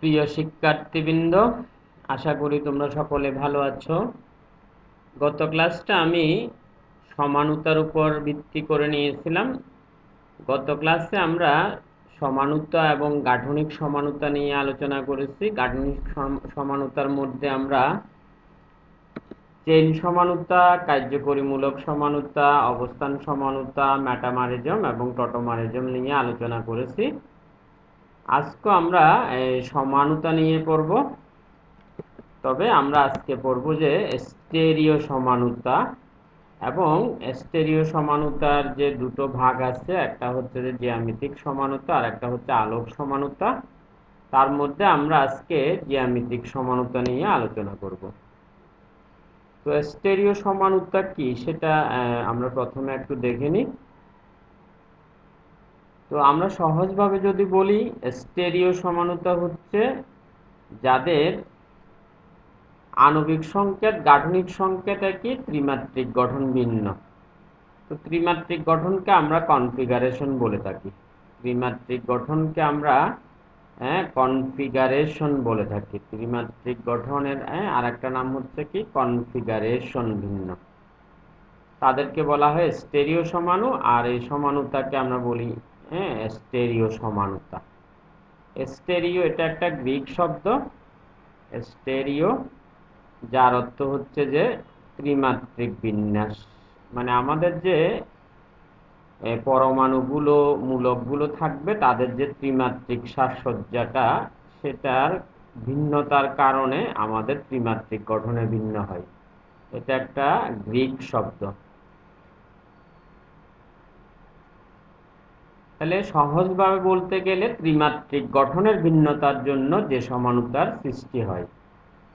প্রিয় শিক্ষার্থীবৃন্দ, আশা করি তোমরা সকলে ভালো আছো। গত ক্লাসটা আমি সমানুতার উপর ভিত্তি করে নিয়েছিলাম। গত ক্লাসে আমরা সমানুতা এবং গাঠনিক সমানুতা নিয়ে আলোচনা করেছি। গাঠনিক সমানুতার মধ্যে আমরা চেইন সমানুতা, কার্যকরীমূলক সমানুতা, অবস্থান সমানুতা, মেটামারিজম এবং টটোমারিজম নিয়ে আলোচনা করেছি। আজকে আমরা সমানুতা নিয়ে পড়ব। তবে আমরা আজকে পড়ব যে স্টেরিও সমানুতা, এবং স্টেরিও সমানুতার যে দুটো ভাগ আছে, একটা হচ্ছে যে জ্যামিতিক সমানুতা আর একটা হচ্ছে আলোক সমানুতা। তার মধ্যে আমরা আজকে জ্যামিতিক সমানুতা নিয়ে আলোচনা করব। তো স্টেরিও সমানুতা কি সেটা আমরা প্রথমে একটু দেখে নিই। তো আমরা সহজভাবে যদি বলি, স্টেরিও সমানুতা হচ্ছে যাদের আণবিক সংকেত, গাঠনিক সংকেত একই, ত্রিমাত্রিক গঠন ভিন্ন। তো ত্রিমাত্রিক গঠনকে আমরা কনফিগারেশন বলে থাকি। ত্রিমাত্রিক গঠনকে আমরা কনফিগারেশন বলে থাকি। ত্রিমাত্রিক গঠনের আর একটা নাম হচ্ছে কি, কনফিগারেশন ভিন্ন। তাদেরকে বলা হয় স্টেরিও সমাণু, আর এই সমানুতাকে আমরা বলি স্টেরিও সমানুতা। স্টেরিও এটা একটা গ্রিক শব্দ, স্টেরিও, যার অর্থ হচ্ছে যে ত্রিমাত্রিক বিন্যাস। মানে আমাদের যে পরমাণুগুলো, মূলকগুলো থাকবে, তাদের যে ত্রিমাত্রিক সাজসজ্জাটা, সেটার ভিন্নতার কারণে আমাদের ত্রিমাত্রিক গঠনে ভিন্ন হয়। এটা একটা গ্রিক শব্দ। তাহলে সহজভাবে বলতে গেলে ত্রিমাত্রিক গঠনের ভিন্নতার জন্য যে সমানুতার সৃষ্টি হয়।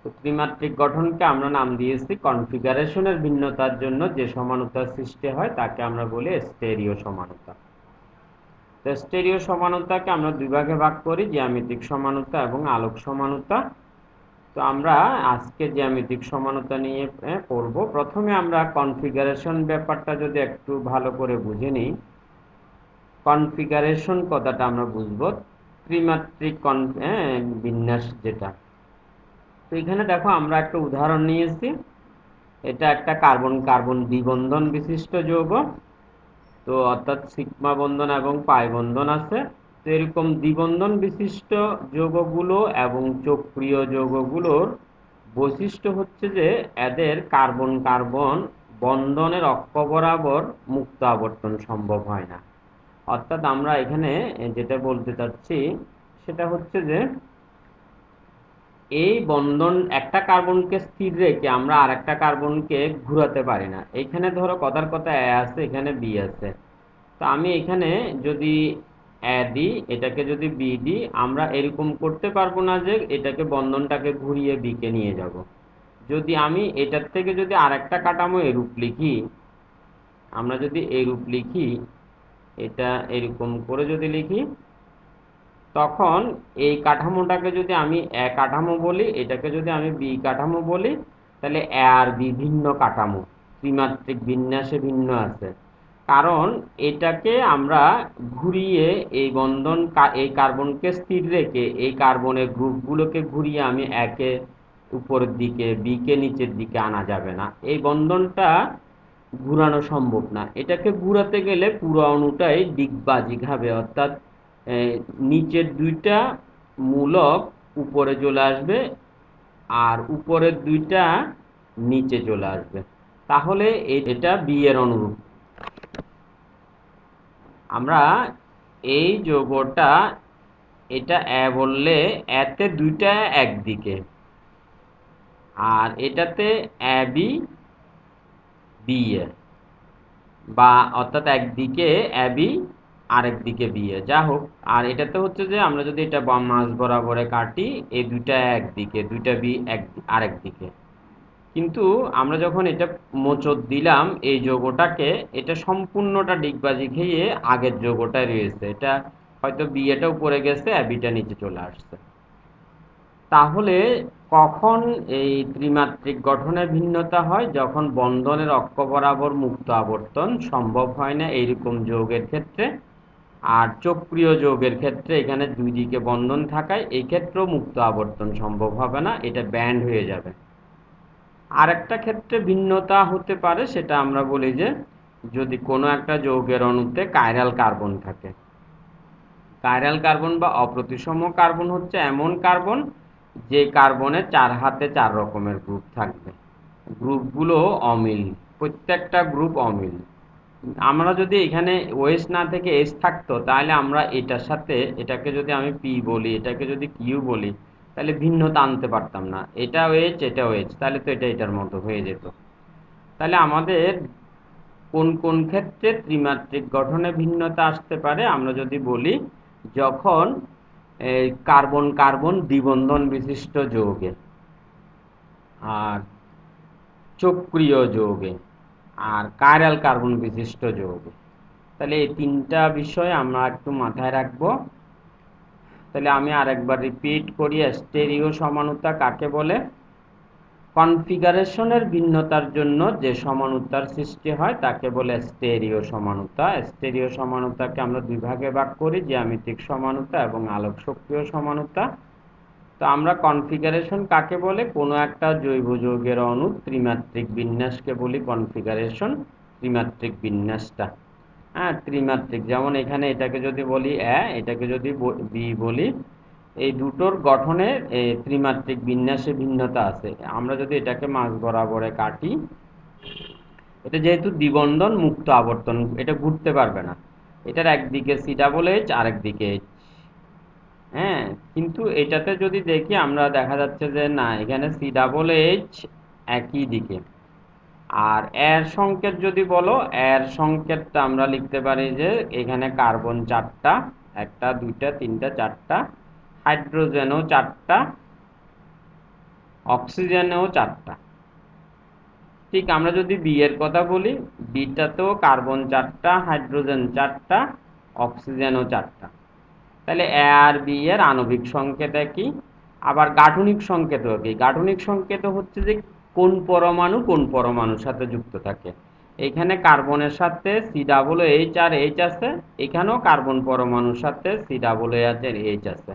তো ত্রিমাত্রিক গঠনকে আমরা নাম দিয়েছি কনফিগারেশনের ভিন্নতার জন্য যে সমানুতার সৃষ্টি হয় তাকে আমরা বলি স্টেরিও সমানুতা। তো স্টেরিও সমানুতাকে আমরা দুই ভাগে ভাগ করি, জ্যামিতিক সমানুতা এবং আলোক সমানুতা। তো আমরা আজকে জ্যামিতিক সমানুতা নিয়ে পড়ব। প্রথমে আমরা কনফিগারেশন ব্যাপারটা যদি একটু ভালো করে বুঝে নিই। কনফিগারেশন কথাটা আমরা বুঝব ত্রিমাত্রিক বিন্যাস যেটা। তো এখানে দেখো আমরা একটা উদাহরণ নিয়েছি। এটা একটা কার্বন কার্বন দ্বিবন্ধন বিশিষ্ট যৌগ। তো অর্থাৎ সিগমা বন্ধন এবং পাই বন্ধন আছে। তো এরকম দ্বিবন্ধন বিশিষ্ট যৌগগুলো এবং চক্রীয় যৌগগুলোর বৈশিষ্ট্য হচ্ছে যে এদের কার্বন কার্বন বন্ধনের অক্ষ বরাবর মুক্ত আবর্তন সম্ভব হয় না। অর্থাৎ আমরা এখানে যেটা বলতে চাচ্ছি সেটা হচ্ছে যে এই বন্ধন, একটা কার্বনকে স্থির রেখে আমরা আরেকটা কার্বনকে ঘুরাতে পারি না। এখানে ধরো কথার কথা এ আছে, এখানে বি আছে। তো আমি এখানে যদি এ দিই, এটাকে যদি বি দিই, আমরা এরকম করতে পারবো না যে এটাকে বন্ধনটাকে ঘুরিয়ে বি কে নিয়ে যাব। যদি আমি এটার থেকে যদি আরেকটা কাঠামো এরূপ লিখি, আমরা যদি এরূপ লিখি, এটা এরকম করে যদি লিখি, তখন এই কাঠামোটাকে যদি আমি এ কাঠামো বলি, এটাকে যদি আমি বি কাঠামো বলি, তাহলে এ আর বি ভিন্ন কাঠামো, ত্রিমাত্রিক বিন্যাসে ভিন্ন আছে। কারণ এটাকে আমরা ঘুরিয়ে এই বন্ধন, এই কার্বনকে স্থির রেখে এই কার্বনের গ্রুপগুলোকে ঘুরিয়ে আমি একে উপরের দিকে, বি কে নিচের দিকে আনা যাবে না। এই বন্ধনটা ঘুরানো সম্ভব না। এটাকে ঘুরাতে গেলে পুরো অণুটাই দিকবাজিক হবে, অর্থাৎ নিচের দুইটা মূলক উপরে চলে আসবে আর উপরের দুইটা নিচে চলে আসবে। তাহলে এটা বি এর অনুরূপ। আমরা এই যৌগটা, এটা এ বললে এতে দুইটা একদিকে, আর এটাতে এ বি বি এ, বা অর্থাৎ একদিকে এ বি আরেক দিকে বি এ, যা হোক। আর এটাতে হচ্ছে যে আমরা যদি এটা মাঝ বরাবরে কাটি, এই দুইটা একদিকে, দুইটা বি এক আরেক দিকে। কিন্তু আমরা যখন এটা মোচড় দিলাম এই যৌগটাকে, এটা সম্পূর্ণটা ডিগবাজি খেয়ে আগের যৌগটায় রয়েছে। এটা হয়তো বি এটা উপরে গেছে আর বিটা নিচে চলে আসছে। তাহলে কখন এই ত্রিমাত্রিক গঠনের ভিন্নতা হয়? যখন বন্ধনের অক্ষ বরাবর মুক্ত আবর্তন সম্ভব হয় না এইরকম যৌগের ক্ষেত্রে, আর চক্রীয় যৌগের ক্ষেত্রে এখানে দুই দিকে বন্ধন থাকায় এই ক্ষেত্রেও মুক্ত আবর্তন সম্ভব হবে না, এটা ব্যান্ড হয়ে যাবে। আর একটা ক্ষেত্রে ভিন্নতা হতে পারে, সেটা আমরা বলি যে যদি কোনো একটা যৌগের অণুতে কাইরাল কার্বন থাকে। কাইরাল কার্বন বা অপ্রতিসম কার্বন হচ্ছে এমন কার্বন যে কার্বনে 4 হাতে 4 রকমের গ্রুপ থাকবে, গ্রুপগুলো অমিল, প্রত্যেকটা গ্রুপ অমিল। আমরা যদি এখানে ওএস না থেকে এস থাকতো, তাহলে আমরা এটার সাথে এটাকে যদি আমি পি বলি, এটাকে যদি কিউ বলি, তাহলে ভিন্নতা আনতে পারতাম না। এটা ওএইচ, এটা ওএইচ, তাহলে তো এটা এটার মতো হয়ে যেত। তাহলে আমাদের কোন কোন ক্ষেত্রে ত্রিমাত্রিক গঠনে ভিন্নতা আসতে পারে আমরা যদি বলি, যখন এই কার্বন কার্বন দ্বিবন্ধন বিশিষ্ট যৌগে, আর চক্রীয় যৌগে, আর কাইরাল কার্বন বিশিষ্ট যৌগে। তাহলে এই তিনটা বিষয় আমরা একটু মাথায় রাখবো। তাহলে আমি আরেকবার রিপিট করি, স্টেরিও সমানুতা কাকে বলে? কনফিগারেশনের ভিন্নতার জন্য যে সমানুতার সৃষ্টি হয় তাকে বলে স্টেরিও সমানুতা। স্টেরিও সমানুতাকে আমরা দুই ভাগে ভাগ করি, জ্যামিতিক সমানুতা এবং আলোক সক্রিয় সমানুতা। তো আমরা কনফিগারেশন কাকে বলে? কোনো একটা জৈব যৌগের অণু ত্রিমাত্রিক বিন্যাসকে বলি কনফিগারেশন, ত্রিমাত্রিক বিন্যাসটা। হ্যাঁ, ত্রিমাত্রিক, যেমন এখানে এটাকে যদি বলি এ, এটাকে যদি বি বলি, এই দুটোর গঠনে ত্রিমাত্রিক বিন্যাসে ভিন্নতা আছে। আমরা যদি এটাকে মাঝ বরাবরে কাটি, এটা যেহেতু দ্বিবন্ধন মুক্ত আবর্তন, এটা ঘুরতে পারবে না। এটার একদিকে সি ডাবল এইচ, আরেকদিকে এইচ। হ্যাঁ, কিন্তু এটাতে যদি দেখি আমরা, দেখা যাচ্ছে যে না, এখানে সি ডাবল এইচ একই দিকে। আর এর সংকেত যদি বলো, এর সংকেতটা আমরা লিখতে পারি যে এখানে কার্বন 4টা, 1টা 2টা 3টা 4টা, হাইড্রোজেনও 4টা, অক্সিজেনও 4টা। ঠিক আমরা যদি বি এর কথা বলি, বিটাতেও কার্বন 4টা, হাইড্রোজেন 4টা, অক্সিজেনও 4টা। তাহলে এ আর বি এর আণবিক সংকেত একই, আবার গাঠনিক সংকেতও একই। গাঠনিক সংকেত হচ্ছে যে কোন পরমাণু কোন পরমাণুর সাথে যুক্ত থাকে। এখানে কার্বনের সাথে C double H R H আছে, এখানেও কার্বন পরমাণুর সাথে C double H R H আছে,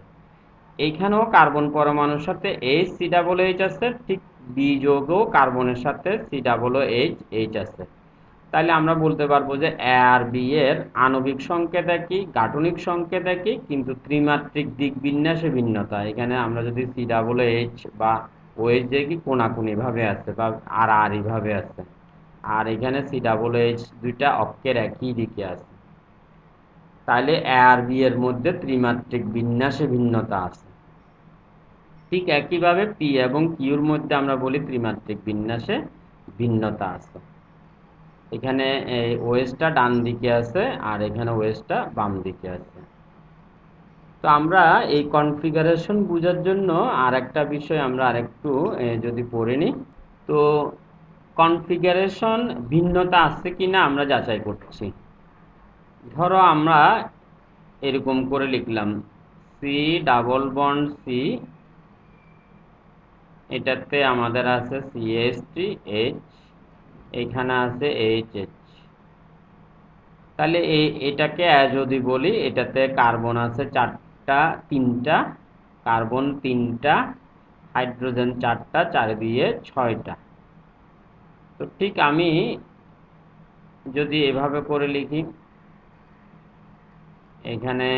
এইখানেও কার্বন পরমাণুর সাথে এইচ সি ডাবল এইচ আছে, ঠিক বি যৌগেও কার্বনের সাথে সি ডাবল এইচ এইচ আছে। তাহলে আমরা বলতে পারবো যে এ আর বি এর আণবিক সংকেত একই, গাঠনিক সংকেত একই, কিন্তু ত্রিমাত্রিক দিক বিন্যাসে ভিন্নতা। এখানে আমরা যদি সি ডাবল এইচ বা ওএইচ দেখি, কোনাকুনি ভাবে আছে বা আড়াআড়ি ভাবে আছে, আর এখানে সি ডাবল এইচ দুইটা অক্ষের একই দিকে আছে। তাহলে এ আর বি এর মধ্যে ত্রিমাত্রিক বিন্যাসে ভিন্নতা আছে। ঠিক একইভাবে পি এবং কিউর মধ্যে আমরা বলি ত্রিমাত্রিক বিন্যাসে ভিন্নতা আছে। এখানে ওএসটা ডান দিকে আছে, আর এখানে ওএসটা বাম দিকে আছে। তো আমরা এই কনফিগারেশন বোঝার জন্য আর একটা বিষয় আমরা আরেকটু যদি পড়ে নিই, তো কনফিগারেশন ভিন্নতা আছে কিনা আমরা যাচাই করছি। ধরো আমরা এরকম করে লিখলাম সি ডাবল বন্ড সি, এটাতে আমাদের আছে সিএসটি এইচ, এখানে আছে এইচ এইচ। তাহলে এটাকে যদি বলি, এটাতে কার্বন আছে 4টা, 3টা, কার্বন 3টা, হাইড্রোজেন 4টা, 4 দিয়ে 6টা। তো ঠিক আমি যদি এভাবে করে লিখি, এখানে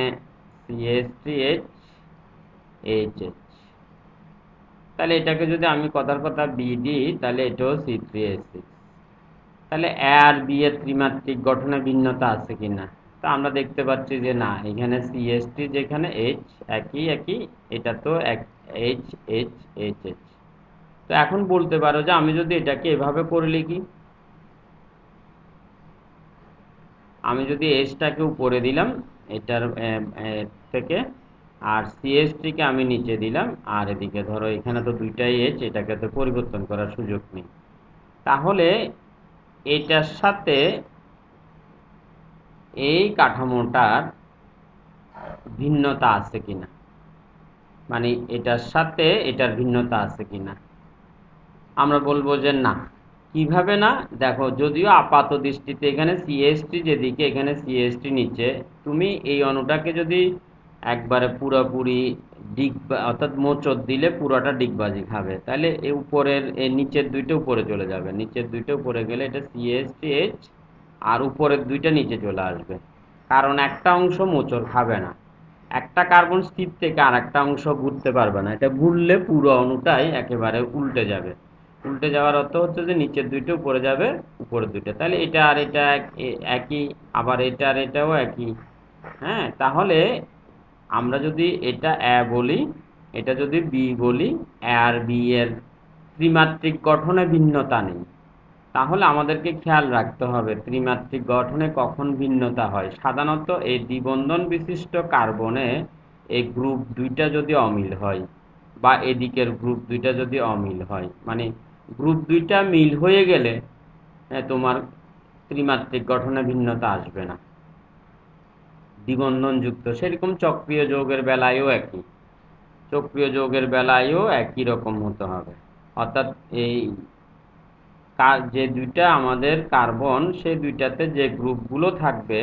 CH3H এইচ, তাহলে এটাকে যদি আমি কথার কথা বি দিই, তাহলে এটাও C3H6। তাহলে এ আর বি এর ত্রিমাত্রিক গঠনে ভিন্নতা আছে কিনা? তা আমরা দেখতে পাচ্ছি যে না, এখানে CH3 যেখানে এইচ একই একই, এটা তো এক, এইচ এইচ এইচ এইচ। তো এখন বলতে পারো যে আমি যদি এটাকে এভাবে করে লিখি, আমি যদি এইচটাকে উপরে দিলাম এটার থেকে, আর CH3 কে আমি নিচে দিলাম, আর এদিকে ধরো এখানে তো দুইটাই এইচ, এটাকে তো পরিবর্তন করার সুযোগ নেই। তাহলে এটার সাথে এই কাঠামোটার ভিন্নতা আছে কিনা, মানে এটার সাথে এটার ভিন্নতা আছে কিনা? আমরা বলবো যে না, কিভাবে না, দেখো যদিও আপাত দৃষ্টিতে এখানে সিএসটি যেদিকে, এখানে সিএসটি নিচে, তুমি এই অণুটাকে যদি একবারে পুরোপুরি অর্থাৎ মোচড় দিলে পুরোটা ডিগবাজি খাবে, তাহলে এই উপরের এই নিচের দুইটা উপরে চলে যাবে, নিচের দুইটা উপরে গেলে এটা সিএসটি এইচ, আর উপরের দুইটা নিচে চলে আসবে, কারণ একটা অংশ মোচড় খাবে না। একটা কার্বন স্থির থেকে আর একটা অংশ ঘুরতে পারবে না, এটা ঘুরলে পুরো অণুটাই একেবারে উল্টে যাবে। উল্টে যাওয়ার অর্থ হচ্ছে যে নিচের দুইটা উপরে যাবে, উপরের দুইটা, তাহলে এটা আর এটা একই, আবার এটা আর এটাও একই। হ্যাঁ, তাহলে আমরা যদি এটা এ বলি, এটা যদি বি বলি, এ আর বি এর ত্রিমাত্রিক গঠনে ভিন্নতা নেই, তাহলে আমাদেরকে খেয়াল রাখতে হবে ত্রিমাত্রিক গঠনে কখন ভিন্নতা হয়। সাধারণত এই দ্বিবন্ধন বিশিষ্ট কার্বনে এই গ্রুপ দুইটা যদি অমিল হয়, বা এদিকের গ্রুপ দুইটা যদি অমিল হয়, মানে গ্রুপ দুইটা মিল হয়ে গেলে তোমার ত্রিমাত্রিক গঠনে ভিন্নতা আসবে না, দ্বিবন্ধন যুক্ত। সেরকম চক্রীয় যৌগের বেলায়ও একই, চক্রীয় যৌগের বেলায়ও একই রকম হতে হবে। অর্থাৎ এই যে দুইটা আমাদের কার্বন, সেই দুইটাতে যে গ্রুপগুলো থাকবে,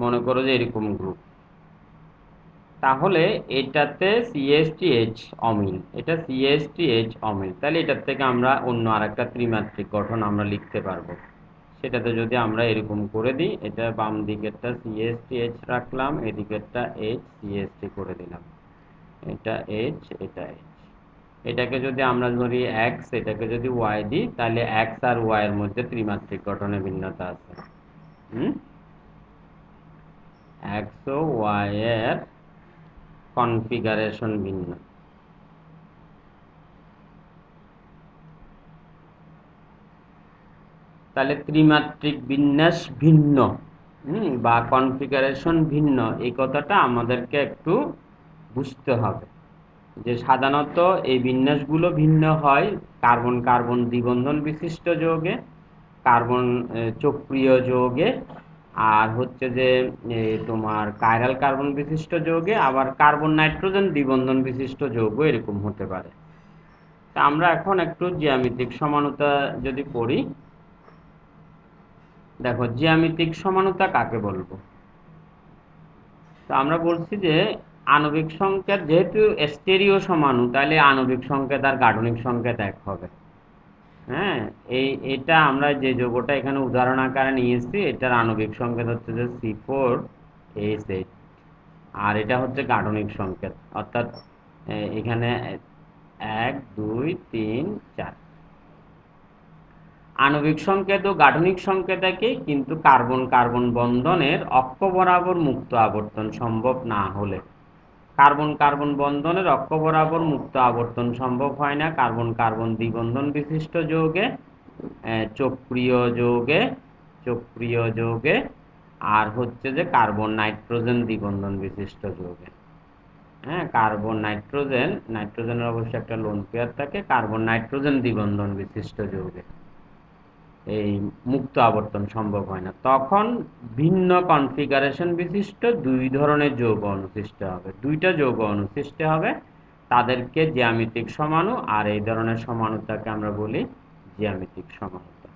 মনে করো যে এরকম গ্রুপ, তাহলে এটাতে সিএসটিএইচ অমিল, এটা সিএসটিএইচ অমিল, তাহলে এটার থেকে আমরা অন্য আরেকটা ত্রিমাত্রিক গঠন আমরা লিখতে পারবো। সেটাতে যদি আমরা এরকম করে দিই, এটা বাম দিকেরটা সিএসটিএইচ রাখলাম, এদিকেরটা এইচ সিএসটি করে দিলাম, এটা এইচ, এটা এইচ। এটাকে যদি আমরা ধরি এক্স, এটাকে যদি ওয়াই দিই, তাহলে এক্স আর ওয়াই এর মধ্যে ত্রিমাত্রিক গঠনে ভিন্নতা আছে। হুম, এক্স ও ওয়াই এর কনফিগারেশন ভিন্ন, তাহলে ত্রিমাত্রিক বিন্যাস ভিন্ন, বা কনফিগারেশন ভিন্ন, এই কথাটা আমাদেরকে একটু বুঝতে হবে যে সাধারণত এই বিন্যাসগুলো ভিন্ন হয় কার্বন কার্বন দ্বিবন্ধন বিশিষ্ট যৌগে, কার্বন চক্রীয় যৌগে, আর হচ্ছে যে তোমার কাইরাল কার্বন বিশিষ্ট যৌগে, আবার কার্বন নাইট্রোজেন দ্বিবন্ধন বিশিষ্ট যৌগ এরকম হতে পারে। তা আমরা এখন একটু জ্যামিতিক সমানতা যদি পড়ি, দেখো জ্যামিতিক সমানতা কাকে বলবো। তো আমরা বলছি যে আণবিক সংকেত যেহেতু স্টেরিও সমাণু, তাহলে আণবিক সংকেত আর গাঠনিক সংকেত এক হবে। হ্যাঁ, এটা আমরা যে যৌগটা এখানে উদাহরণ আকারে নিয়েছি, এটার আণবিক সংকেত হচ্ছে যে C4H8, আর এটা হচ্ছে গাঠনিক সংকেত, অর্থাৎ এখানে 1 2 3 4 আণবিক সংকেত ও গাঠনিক সংকেত একই, কিন্তু কার্বন কার্বন বন্ধনের অক্ষ বরাবর মুক্ত আবর্তন সম্ভব না হলে, কার্বন কার্বন বন্ধনের অক্ষ বরাবর মুক্ত আবর্তন সম্ভব হয় না কার্বন কার্বন দ্বিবন্ধন বিশিষ্ট যৌগে, চক্রীয় যৌগে, চক্রীয় যৌগে, আর হচ্ছে যে কার্বন নাইট্রোজেন দ্বিবন্ধন বিশিষ্ট যৌগে। হ্যাঁ, কার্বন নাইট্রোজেন, নাইট্রোজেনের অবশ্যই একটা লোন পেয়ার থাকে, কার্বন নাইট্রোজেন দ্বিবন্ধন বিশিষ্ট যৌগে এই মুক্ত আবর্তন সম্ভব হয় না, তখন ভিন্ন কনফিগারেশন বিশিষ্ট দুই ধরনের যৌগ অনুসৃষ্ট হবে, দুইটা যৌগ অনুসৃষ্ট হবে, তাদেরকে জ্যামিতিক সমাণু, আর এই ধরনের সমাণুতাকে আমরা বলি জ্যামিতিক সমাণুতা।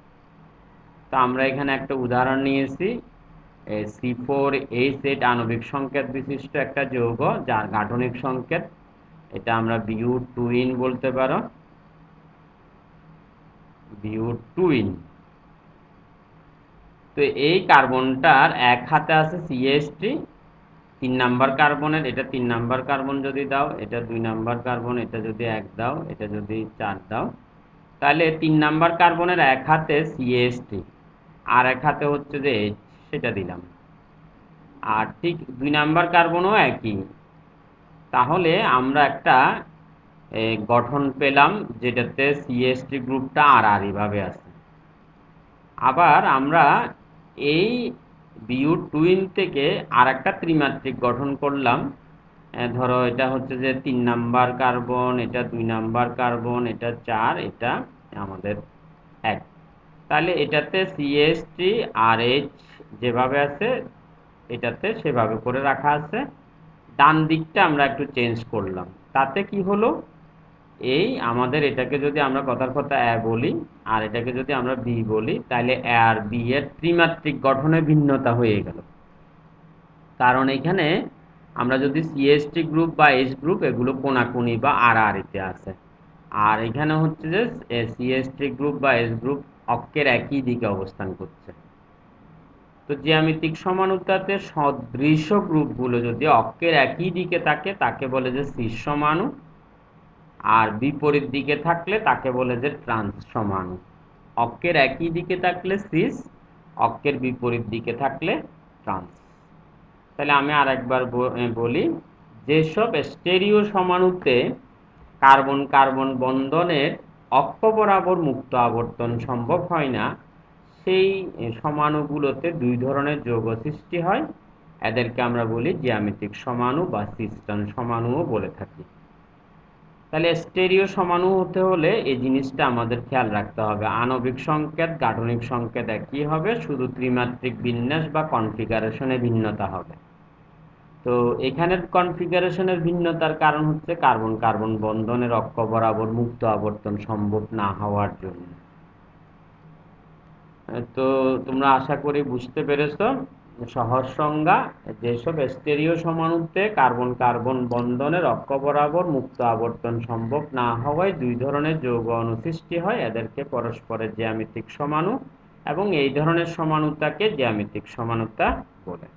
তো আমরা এখানে একটা উদাহরণ নিয়েছি, C4H8 আণবিক সংকেত বিশিষ্ট একটা যৌগ, যার গাঠনিক সংকেত এটা আমরা বিউটুইন বলতে পারো, বিউটুইন। তো এই কার্বনটার এক হাতে আছে সিএসটি, 3 নাম্বার কার্বনের, এটা 3 নাম্বার কার্বন যদি দাও, এটা 2 নাম্বার কার্বন, এটা যদি 1 দাও, এটা যদি 4 দাও, তাহলে 3 নাম্বার কার্বনের এক হাতে সিএসটি, আর এক হাতে হচ্ছে যে এইচ, সেটা দিলাম, আর ঠিক 2 নাম্বার কার্বনও একই। তাহলে আমরা একটা গঠন পেলাম যেটাতে সিএসটি গ্রুপটা আড়াআড়ি ভাবে আছে। আবার আমরা এই বিউটুইন থেকে আর একটা ত্রিমাত্রিক গঠন করলাম, ধরো এটা হচ্ছে যে 3 নাম্বার কার্বন, এটা 2 নাম্বার কার্বন, এটা 4, এটা আমাদের 1, তাহলে এটাতে সিএসটি আর এইচ যেভাবে আছে এটাতে সেভাবে করে রাখা আছে, ডান দিকটা আমরা একটু চেঞ্জ করলাম, তাতে কি হলো, এই আমাদের এটাকে যদি আমরা কথার কথা এ বলি আর এটাকে যদি আমরা বি বলি, তাহলে এ আর বি এর ত্রিমাত্রিক গঠনে ভিন্নতা হয়ে গেল। কারণ এখানে আমরা যদি সিএসটি গ্রুপ বা এস গ্রুপ এগুলো কোনাকুনি বা আড়াআড়িতে আছে, আর এখানে হচ্ছে যে সিএসটি গ্রুপ বা এস গ্রুপ অক্ষের একই দিকে অবস্থান করছে। তো জ্যামিতিক সমানুতাতে সদৃশ গ্রুপগুলো যদি অক্ষের একই দিকে থাকে তাকে বলে যে সিস সমাণু, আর বিপরীত দিকে থাকলে তাকে বলে যে ট্রান্স সমাণু। অক্ষের একই দিকে থাকলে সিস, অক্ষের বিপরীত দিকে থাকলে ট্রান্স। তাহলে আমি আরেকবার বলি, যেসব স্টেরিও সমাণুতে কার্বন কার্বন বন্ধনের অক্ষ বরাবর মুক্ত আবর্তন সম্ভব হয় না, সেই সমাণুগুলোতে দুই ধরনের যৌগ সৃষ্টি হয়। এদেরকে আমরা বলি জ্যামিতিক সমাণু বা সিস্টান সমাণুও বলে থাকি। তাহলে স্টেরিও সমাণু হতে হলে এই জিনিসটা আমাদের খেয়াল রাখতে হবে, আণবিক সংকেত গাঠনিক সংকেত একই হবে, শুধু ত্রিমাত্রিক বিন্যাস বা কনফিগারেশনে ভিন্নতা হবে। তো এখানের কনফিগারেশনের ভিন্নতার কারণ হচ্ছে কার্বন কার্বন বন্ধনের অক্ষ বরাবর মুক্ত আবর্তন সম্ভব না হওয়ার জন্য। তো তোমরা আশা করি বুঝতে পেরেছো সহজ সংজ্ঞা, যেসব স্টেরিও সমাণুতে কার্বন কার্বন বন্ধনের অক্ষ বরাবর মুক্ত আবর্তন সম্ভব না হওয়ায় দুই ধরনের যৌগ অণু সৃষ্টি হয়, এদেরকে পরস্পরের জ্যামিতিক সমাণু, এবং এই ধরনের সমাণুতাকে জ্যামিতিক সমানুতা বলে।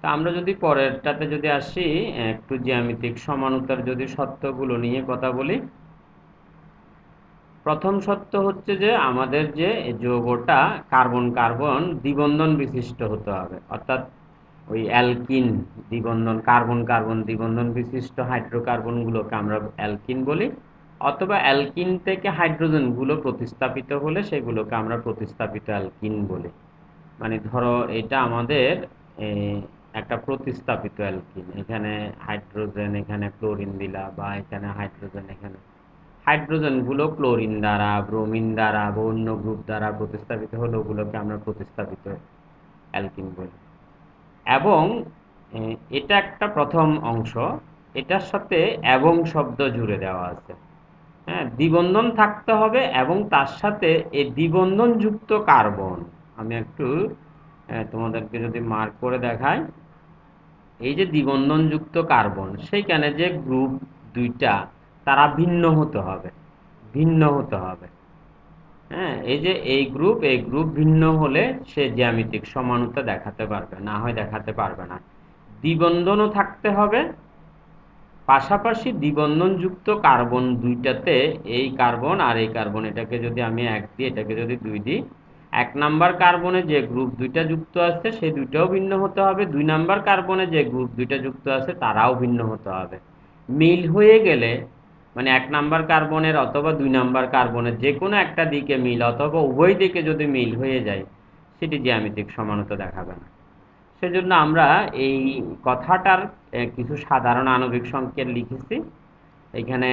তা আমরা যদি পরেরটাতে যদি আসি, একটু জ্যামিতিক সমানুতার যদি সত্যগুলো নিয়ে কথা বলি। প্রথম সত্য হচ্ছে যে আমাদের যে যৌগটা কার্বন কার্বন দ্বিবন্ধন বিশিষ্ট হতে হবে, অর্থাৎ ওই অ্যালকিন দ্বিবন্ধন, কার্বন কার্বন দ্বিবন্ধন বিশিষ্ট হাইড্রোকার্বনগুলোকে আমরা অ্যালকিন বলি, অথবা অ্যালকিন থেকে হাইড্রোজেনগুলো প্রতিস্থাপিত হলে সেগুলোকে আমরা প্রতিস্থাপিত অ্যালকিন বলি। মানে ধরো এটা আমাদের একটা প্রতিস্থাপিত অ্যালকিন, এখানে হাইড্রোজেন, এখানে ক্লোরিন দিলা, বা এখানে হাইড্রোজেন, এখানে হাইড্রোজেনগুলো ক্লোরিন দ্বারা, ব্রোমিন দ্বারা বা অন্য গ্রুপ দ্বারা প্রতিস্থাপিত হলে ওগুলোকে আমরা প্রতিস্থাপিত অ্যালকিন বলি। এবং এটা একটা প্রথম অংশ, এটার সাথে এবং শব্দ জুড়ে দেওয়া আছে। হ্যাঁ, দ্বিবন্ধন থাকতে হবে এবং তার সাথে এই দ্বিবন্ধন যুক্ত কার্বন, আমি একটু তোমাদেরকে যদি মার্ক করে দেখাই, এই যে দ্বিবন্ধন যুক্ত কার্বন সেইখানে যে গ্রুপ দুইটা তারা ভিন্ন হতে হবে, ভিন্ন হতে হবে। হ্যাঁ, এই যে এই গ্রুপ ভিন্ন হলে সে জ্যামিতিক সমানুতা দেখাতে পারবে, না হয় দেখাতে পারবে না। দ্বিবন্ধনও থাকতে হবে, পাশাপাশি দ্বিবন্ধন যুক্ত কার্বন দুইটাতে এই কার্বন আর এই কার্বন, এটাকে যদি আমি এক দিই, এটাকে যদি দুই দিই, এক নাম্বার কার্বনে যে গ্রুপ দুইটা যুক্ত আছে সেই দুইটাও ভিন্ন হতে হবে, দুই নাম্বার কার্বনে যে গ্রুপ দুইটা যুক্ত আছে তারাও ভিন্ন হতে হবে। মিল হয়ে গেলে, মানে এক নাম্বার কার্বনের অথবা দুই নাম্বার কার্বনের যে কোনো একটা দিকে মিল অথবা উভয় দিকে যদি মিল হয়ে যায়, সেটি জ্যামিতিক সমানতা দেখাবে না। সেজন্য আমরা এই কথাটার কিছু সাধারণ আণবিক সংকেত লিখেছি এখানে।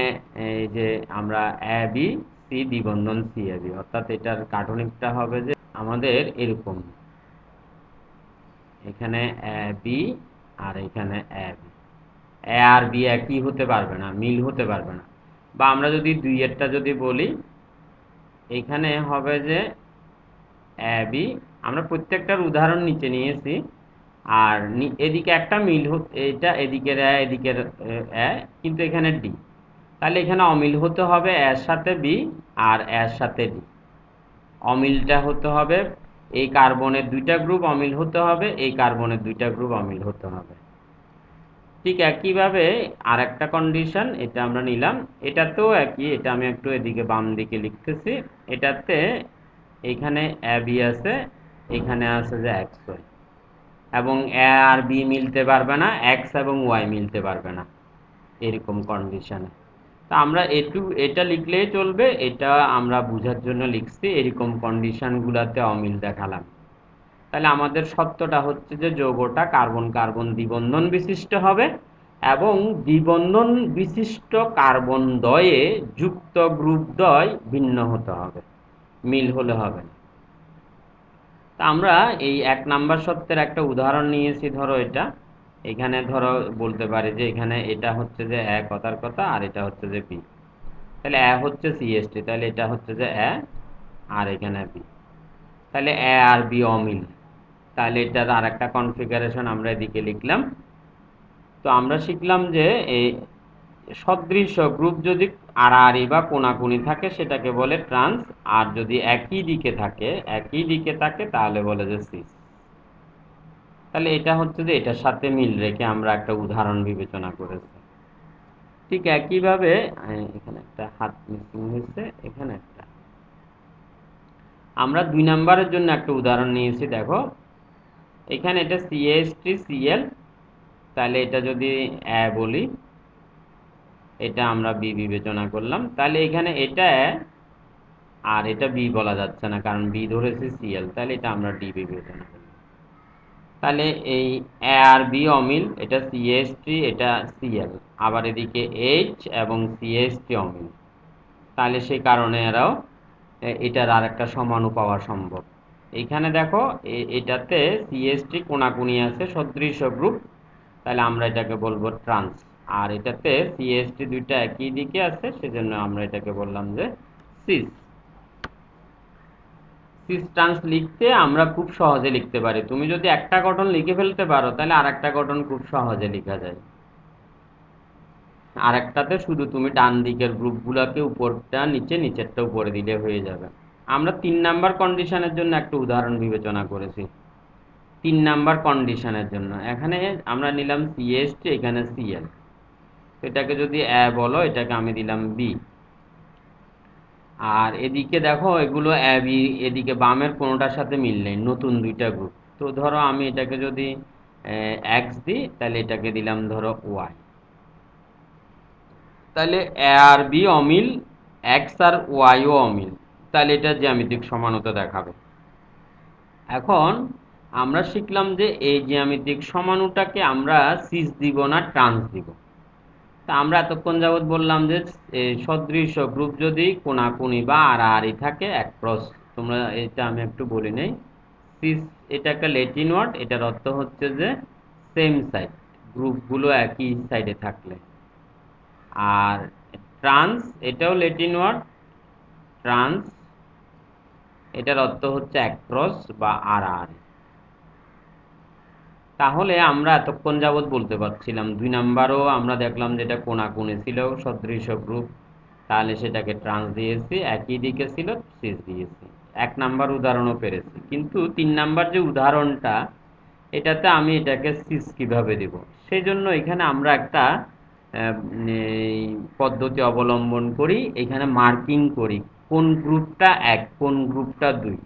এই যে আমরা A B C দ্বিবন্ধন C A B, অর্থাৎ এটার গাঠনিকটা হবে যে আমাদের এরকম, এখানে এ বি আর এখানে A B, A R B একই হতে পারবে না, মিল হতে পারবে না। বা আমরা যদি দুইয়েরটা যদি বলি, এখানে হবে যে এ বি, আমরা প্রত্যেকটার উদাহরণ নিচে নিয়েছি, আর এদিকে একটা মিল, এটা এদিকের এ এদিকের এ, কিন্তু এখানে ডি, তাহলে এখানে অমিল হতে হবে এর সাথে বি আর এর সাথে ডি। অমিলটা হতে হবে এই কার্বনের দুইটা গ্রুপ অমিল হতে হবে, এই কার্বনের দুইটা গ্রুপ অমিল হতে হবে। ঠিক একইভাবে আর একটা কন্ডিশন এটা আমরা নিলাম, এটাতেও একই, এটা আমি একটু এদিকে বাম দিকে লিখতেছি। এটাতে এখানে এ বি আছে, এখানে আছে যে এক্স ওয়াই, এবং এ আর বি মিলতে পারবে না, এক্স এবং ওয়াই মিলতে পারবে না এরকম কন্ডিশনে। তা আমরা এটা লিখলেই চলবে, এটা আমরা বোঝার জন্য লিখছি, এরকম কন্ডিশনগুলোতে অমিল দেখালাম। তাহলে আমাদের সত্যটা হচ্ছে যে যৌগটা কার্বন কার্বন দ্বিবন্ধন বিশিষ্ট হবে, এবং দ্বিবন্ধন বিশিষ্ট কার্বন দ্বয়ে যুক্ত গ্রুপ দ্বয় ভিন্ন হতে হবে, মিল হলে হবে না। তা আমরা এই এক নাম্বার সত্যের একটা উদাহরণ নিয়েছি, ধরো এটা এখানে ধরো বলতে পারি যে এখানে এটা হচ্ছে যে এ কথার কথা, আর এটা হচ্ছে যে বি। তাহলে এ হচ্ছে সিএসটি, তাহলে এটা হচ্ছে যে এ, আর এখানে বি। তাহলে এ আর বি অমিল। তাহলে এটার আর একটা কনফিগারেশন আমরা এদিকে লিখলাম। তো আমরা শিখলাম যে এই সদৃশ গ্রুপ যদি আড়াআড়ি বা কোনাকুনি থাকে সেটাকে বলে ট্রান্স, আর যদি একই দিকে থাকে তাহলে বলে যে সিস। তাহলে এটা হচ্ছে যে এটার সাথে মিল রেখে আমরা একটা উদাহরণ বিবেচনা করেছি। ঠিক একইভাবে এখানে একটা হাত মিসিং হয়েছে, এখানে একটা আমরা 2 নম্বরের জন্য একটা উদাহরণ নিয়েছি। দেখো এখানে এটা সিএসটি সিএল, তাহলে এটা যদি এ বলি, এটা আমরা বি বিবেচনা করলাম। তাহলে এখানে এটা এ আর এটা বি বলা যাচ্ছে না, কারণ বি ধরেছে সিএল, তাহলে এটা আমরা ডি বিবেচনা করলাম। তাহলে এই এ আর বি অমিল, এটা সিএসটি এটা সিএল, আবার এদিকে এইচ এবং সিএসটি অমিল, তাহলে সেই কারণে এরাও এটার আর একটা সমাণু পাওয়া সম্ভব। এইখানে দেখো এটাতে সিএসটি কোনাকুনি আছে সদৃশ গ্রুপ, তাহলে আমরা এটাকে বলবো ট্রান্স। আর এটাতে সিএসটি দুইটা একই দিকে আছে, সেজন্য আমরা এটাকে বললাম যে সিস। সিস ট্রান্স লিখতে আমরা খুব সহজে লিখতে পারি। তুমি যদি একটা গঠন লিখে ফেলতে পারো তাহলে আরেকটা গঠন খুব সহজে লেখা যায়। আরেকটাতে শুধু তুমি ডান দিকের গ্রুপগুলোকে উপরটা নিচে, নিচেরটা উপরে দিলে হয়ে যাবে। আমরা 3 নাম্বার কন্ডিশনের জন্য একটা উদাহরণ বিবেচনা করেছি। 3 নাম্বার কন্ডিশনের জন্য এখানে আমরা নিলাম সিএসটি, এখানে সিএল। এটাকে যদি এ বলো, এটাকে আমি দিলাম বি। আর এদিকে দেখো এগুলো এ বি, এদিকে বামের কোনোটার সাথে মিল নেই, নতুন দুইটা গ্রুপ। তো ধরো আমি এটাকে যদি এক্স দিই, তাহলে এটাকে দিলাম ধরো ওয়াই। তাহলে এ আর বি অমিল, এক্স আর ওয়াইও অমিল, তাহলে এটা জ্যামিতিক সমানতা দেখাবে। এখন আমরা শিখলাম যে এই জ্যামিতিক সমানুটাকে আমরা সিস দিব না ট্রান্স দিব। তা আমরা এতক্ষণ যাবৎ বললাম যে সদৃশ গ্রুপ যদি কোনাকুনি বা আড়াআড়ি থাকে এক ক্রস, তোমরা এটা আমি একটু বলি নেই। সিস এটা একটা ল্যাটিন ওয়ার্ড, এটার অর্থ হচ্ছে যে সেম সাইড, গ্রুপগুলো একই সাইডে থাকলে। আর ট্রান্স এটাও ল্যাটিন ওয়ার্ড, ট্রান্স এটার অর্থ হচ্ছে অ্যাক্রস বা আড়াআড়ি। তাহলে আমরা এতক্ষণ যাবৎ বলতে পারছিলাম 2 নাম্বারও আমরা দেখলাম যেটা কোনাকুনি ছিল সদৃশ গ্রুপ, তাহলে সেটাকে ট্রান্স দিয়েছি, একই দিকে ছিল সিস দিয়েছি। 1 নাম্বার উদাহরণও পেরেছি, কিন্তু 3 নাম্বার যে উদাহরণটা, এটাতে আমি এটাকে সিস কিভাবে দেব, সেই জন্য এখানে আমরা একটা এই পদ্ধতি অবলম্বন করি। এখানে মার্কিং করি কোন গ্রুপটা এক, কোন গ্রুপটা দুই।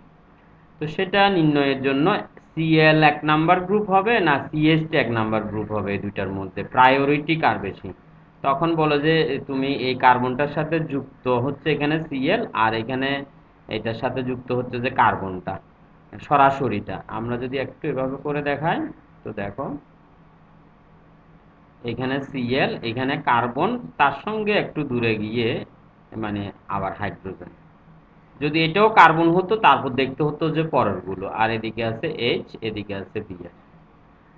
তো সেটা নির্ণয়ের জন্য সিএল 1 নাম্বার গ্রুপ হবে না সিএসটি 1 নাম্বার গ্রুপ হবে, এই দুইটার মধ্যে প্রায়োরিটি কার বেশি, তখন বলো যে তুমি এই কার্বনটার সাথে যুক্ত হচ্ছে এখানে সিএল, আর এখানে এটার সাথে যুক্ত হচ্ছে যে কার্বনটা সরাসরিটা। আমরা যদি একটু এভাবে করে দেখাই, তো দেখো এখানে সিএল, এখানে কার্বন, তার সঙ্গে একটু দূরে গিয়ে মানে আবার হাইড্রোজেন। যদি এটাও কার্বন হতো তারপর দেখতে হতো যে পরেরগুলো, আর এদিকে আছে এইচ, এদিকে আছে বিএস।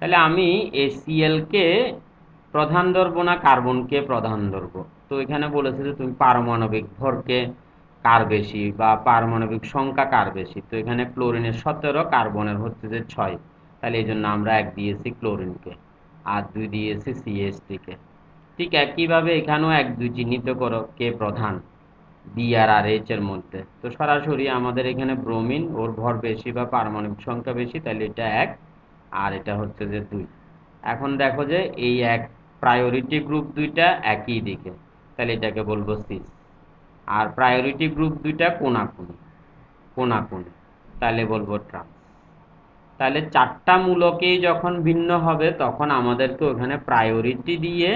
তাহলে আমি এই সিএল কে প্রধান ধরবো না কার্বনকে প্রধান ধরবো। তো এখানে বলেছে যে তুমি পারমাণবিক ভরকে কার বেশি বা পারমাণবিক সংখ্যা কার বেশি, তো এখানে ক্লোরিনের 17, কার্বনের হচ্ছে যে 6, তাহলে এই জন্য আমরা 1 দিয়েছি ক্লোরিনকে, আর 2 দিয়েছি সিএসটি কে। ঠিক একইভাবে এখানেও 1 2 চিহ্নিত করো কে প্রধান, বি আর আর এইচ এর মধ্যে। তো সরাসরি আমাদের এখানে ব্রোমিন, ওর ভর বেশি বা পারমাণবিক সংখ্যা বেশি, তাহলে এটা 1, আর এটা হচ্ছে যে 2। এখন দেখো যে এই এক প্রায়োরিটি গ্রুপ দুইটা একই দিকে, তাহলে এটাকে বলবো সিস। আর প্রায়োরিটি গ্রুপ দুইটা কোনাকুনি, কোনাকুনি, তাহলে বলবো ট্রান্স। তাহলে 4টা মূলকেই যখন ভিন্ন হবে তখন আমাদেরকে ওখানে প্রায়োরিটি দিয়ে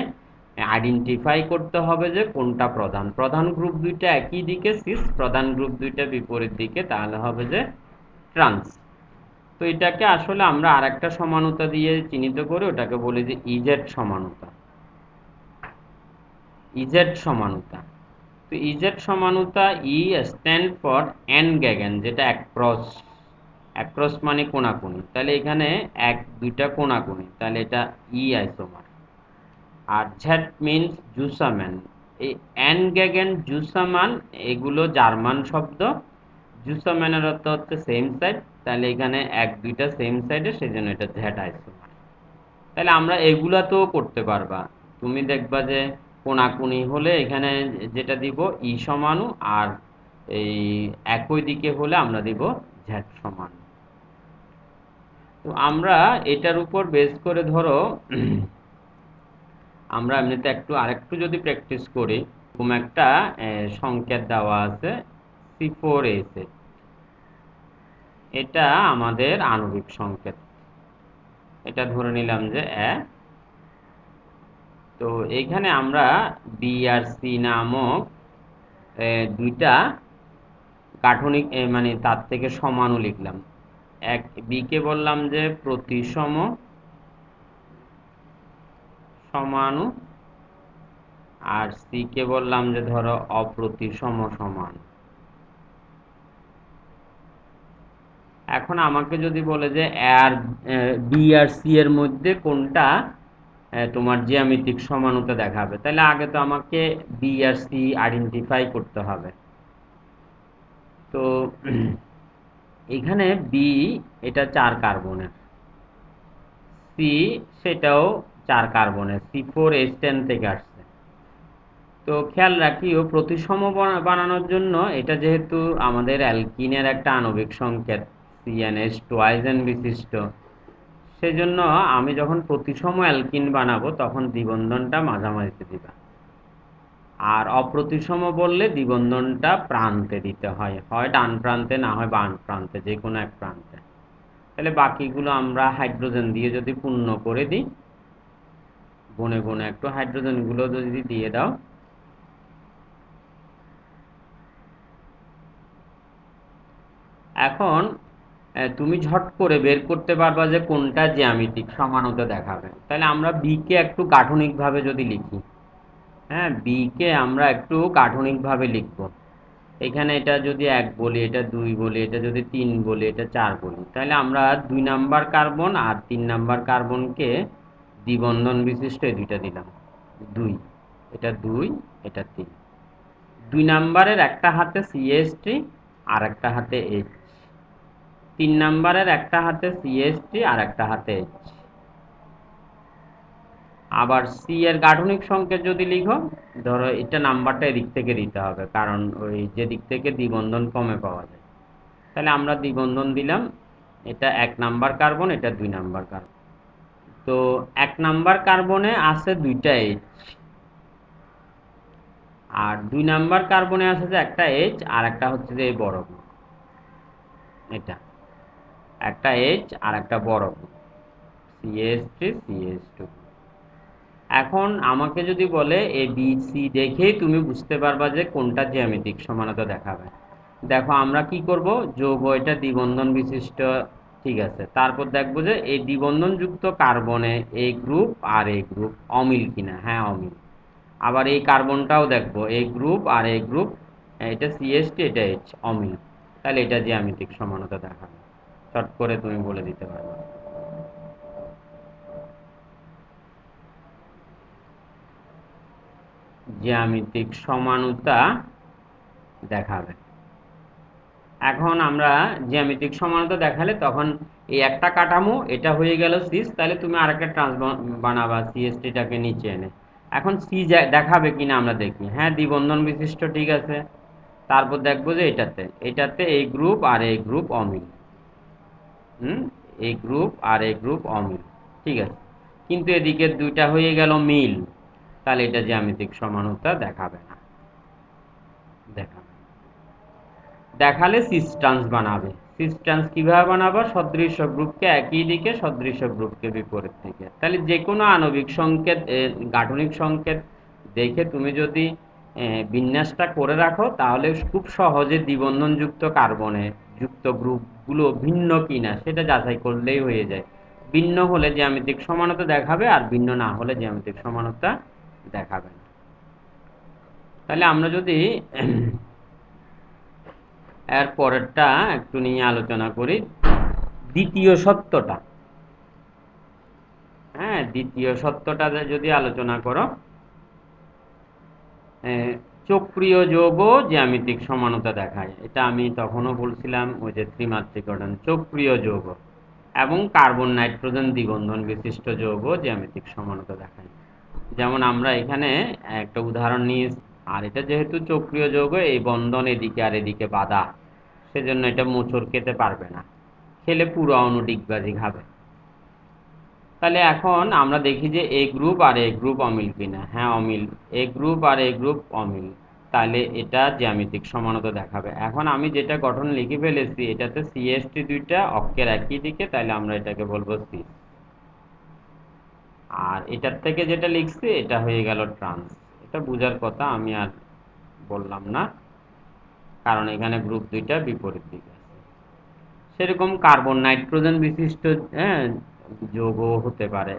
আইডেন্টিফাই করতে হবে যে কোনটা প্রধান। প্রধান গ্রুপ দুইটা একই দিকে সিস, প্রধান গ্রুপ দুইটা বিপরীত দিকে, তাহলে হবে যে ট্রান্স। তো এটাকে আসলে আমরা আরেকটা সমানতা দিয়ে চিহ্নিত করে ওটাকে বলি যে ইজেড সমানতা। ইজেড সমানতা। তো ইজেড সমানতা E stand for entgegen, যেটা এক ক্রস অ্যাক্রস মানে কোনাকুনি, তাহলে এখানে এক দুইটা কোনাকুনি, তাহলে এটা ই আইসোমার। আর ঝ্যাট মিনস জুসাম্যান। এই অ্যানগেগেন জুসামান এগুলো জার্মান শব্দ। জুসাম্যানের অর্থ হচ্ছে সেম সাইড, তাহলে এখানে এক দুইটা সেম সাইডে, সেজন্য এটা ঝ্যাট আইসোমার। তাহলে আমরা এগুলা তো করতে পারবা। তুমি দেখবা যে কোনাকুনি হলে এখানে যেটা দিব ই সমানু, আর এই একই দিকে হলে আমরা দিব ঝ্যাট সমান। তো আমরা এটার উপর বেস করে ধরো আমরা এমনিতে একটু আরেকটু যদি প্র্যাকটিস করি, এরকম একটা সংকেত দেওয়া আছে C4H, এটা আমাদের আণবিক সংকেত। এটা ধরে নিলাম যে তো এইখানে আমরা বি আর সি নামক দুইটা গাঠনিক মানে তার থেকে সমাণু লিখলাম। এক বি কে বললাম যে প্রতিসম সমাণু, আর সি কে বললাম যে ধরো অপ্রতিসম সমাণু। এখন আমাকে যদি বলে যে আর বি আর সি এর মধ্যে কোনটা তোমার জ্যামিতিক সমানুতা দেখাবে, তাহলে আগে তো আমাকে বি আর সি আইডেন্টিফাই করতে হবে। তো এখানে বি এটা 4 কার্বনের, সি সেটাও 4 কার্বনের, C4H10 থেকে আসছে। তো খেয়াল রাখিও প্রতিসম বানানোর জন্য এটা যেহেতু আমাদের অ্যালকিনের একটা আণবিক সংকেত CnH টুয়াইস এন বিশিষ্ট, সেজন্য আমি যখন প্রতিসম অ্যালকিন বানাবো তখন দ্বিবন্ধনটা মাঝামাঝিতে দিবা। আর অপ্রতিসম বললে দ্বিবন্ধনটা প্রান্তে দিতে হয়, হয় ডান প্রান্তে না হয় বাম প্রান্তে, যে কোনো এক প্রান্তে। তাহলে বাকিগুলো আমরা হাইড্রোজেন দিয়ে যদি পূর্ণ করে দিই, গুনে গুনে একটু হাইড্রোজেনগুলো যদি দিয়ে দাও, এখন তুমি ঝট করে বের করতে পারবা যে কোনটা জ্যামিতিক সমানুতা দেখাবে। তাহলে আমরা বি কে একটু গাঠনিকভাবে যদি লিখি, হ্যাঁ বি কে আমরা একটু গাঠনিকভাবে লিখব। এখানে এটা যদি 1 বলি, এটা 2 বলি, এটা যদি 3 বলি, এটা 4 বলি, তাহলে আমরা 2 নাম্বার কার্বন আর 3 নাম্বার কার্বনকে দ্বিবন্ধন বিশিষ্ট এই দুইটা দিলাম। 2, এটা 2, এটা 3। 2 নাম্বারের একটা হাতে CH3 আর একটা হাতে H, 3 নাম্বারের একটা হাতে CH3 আর একটা হাতে H। আবার সি এর গাঠনিক সংকেত যদি লিখো, ধরো এটা নাম্বারটা এদিক থেকে দিতে হবে, কারণ ওই যে দিক থেকে দ্বিবন্ধন কমে পাওয়া যায়। তাহলে আমরা দ্বিবন্ধন দিলাম, এটা 1 নাম্বার কার্বন, এটা 2 নাম্বার কার্বন। তো 1 নাম্বার কার্বনে আছে দুইটা H, আর 2 নাম্বার কার্বনে আছে যে একটা H আর একটা হচ্ছে যে এই বড় গ্রুপ, এটা একটা H আর একটা বড় গ্রুপ CH3 CH2। এখন আমাকে যদি বলে এ বি সি দেখেই তুমি বুঝতে পারবা যে কোনটা জ্যামিতিক সমানতা দেখাবে। দেখো আমরা কি করব, যৌগ এটা দ্বিবন্ধন বিশিষ্ট, ঠিক আছে, তারপর দেখবো যে এই দ্বিবন্ধন যুক্ত কার্বনে এই গ্রুপ আর এই গ্রুপ অমিল কিনা, হ্যাঁ অমিল। আবার এই কার্বনটাও দেখবো এই গ্রুপ আর এই গ্রুপ, এটা CH2 এটা H অমিল, তাহলে এটা জ্যামিতিক সমানতা দেখাবে। চট করে তুমি বলে দিতে পারবে জ্যামিতিক সমানুতা দেখাবে। এখন আমরা জ্যামিতিক সমানতা দেখালে তখন এই একটা কাঠামো এটা হয়ে গেল সিস, তাহলে তুমি আরেকটা ট্রান্স বানাবা CH3টাকে নিচে এনে। এখন সি দেখাবে কিনা আমরা দেখি, হ্যাঁ দ্বিবন্ধন বিশিষ্ট, ঠিক আছে। তারপর দেখবো যে এটাতে এটাতে এই গ্রুপ আর এই গ্রুপ অমিল, এই গ্রুপ আর এই গ্রুপ অমিল, ঠিক আছে। কিন্তু এদিকে দুইটা হয়ে গেল মিল, তাহলে এটা জ্যামিতিক সমানতা দেখাবে না, দেখাবে। দেখালে সিস্টান্স বানাবে। সিস্টান্স কিভাবে বানাবো, সদৃশ্য গ্রুপকে একই দিকে, সদৃশ্য গ্রুপকে বিপরীত দিকে। তাহলে যে কোনো আণবিক সংকেত গাঠনিক সংকেত দেখে তুমি যদি বিন্যাসটা করে রাখো, তাহলে খুব সহজে দ্বিবন্ধনযুক্ত কার্বনে যুক্ত গ্রুপগুলো ভিন্ন কিনা সেটা যাচাই করলেই হয়ে যায়। ভিন্ন হলে জ্যামিতিক সমানতা দেখাবে, আর ভিন্ন না হলে জ্যামিতিক সমানতা দেখাবে না। তাহলে আমরা যদি এর পরেরটা একটু নিয়ে আলোচনা করি, দ্বিতীয় সত্যটা, হ্যাঁ, দ্বিতীয় সত্যটা যদি আলোচনা করো, চক্রীয় যৌগও জ্যামিতিক সমানতা দেখায়। এটা আমি তখনও বলছিলাম, ওই যে ত্রিমাত্রিক গঠন চক্রীয় যৌগ এবং কার্বন নাইট্রোজেন দ্বিবন্ধন বিশিষ্ট যৌগ জ্যামিতিক সমানতা দেখায়। যেমন আমরা এখানে একটা উদাহরণ নিয়ে, আর এটা যেহেতু চক্রীয় যৌগ, এই বন্ধন এদিকে আর এদিকে বাঁধা, সেজন্য এটা মোচড় খেতে পারবে না, খেলে পুরো অণু ডিগবাজি খাবে। তাহলে এখন আমরা দেখি যে এ গ্রুপ আর এ গ্রুপ অমিল কিনা। হ্যাঁ, অমিল। এ গ্রুপ আর এ গ্রুপ অমিল, তাহলে এটা জ্যামিতিক সমানতা দেখাবে। এখন আমি যেটা গঠন লিখে ফেলেছি, এটাতে সিএসটি দুইটা অক্ষের একই দিকে, তাহলে আমরা এটাকে বলবো সি। আর এটার থেকে যেটা লিখছি এটা হয়ে গেল ট্রান্স। এটা বোঝার কথা, আমি আর বললাম না, কারণ এখানে গ্রুপ দুইটা বিপরীত দিকে আছে। সেরকম কার্বন নাইট্রোজেন বিশিষ্ট, হ্যাঁ, যৌগ হতে পারে।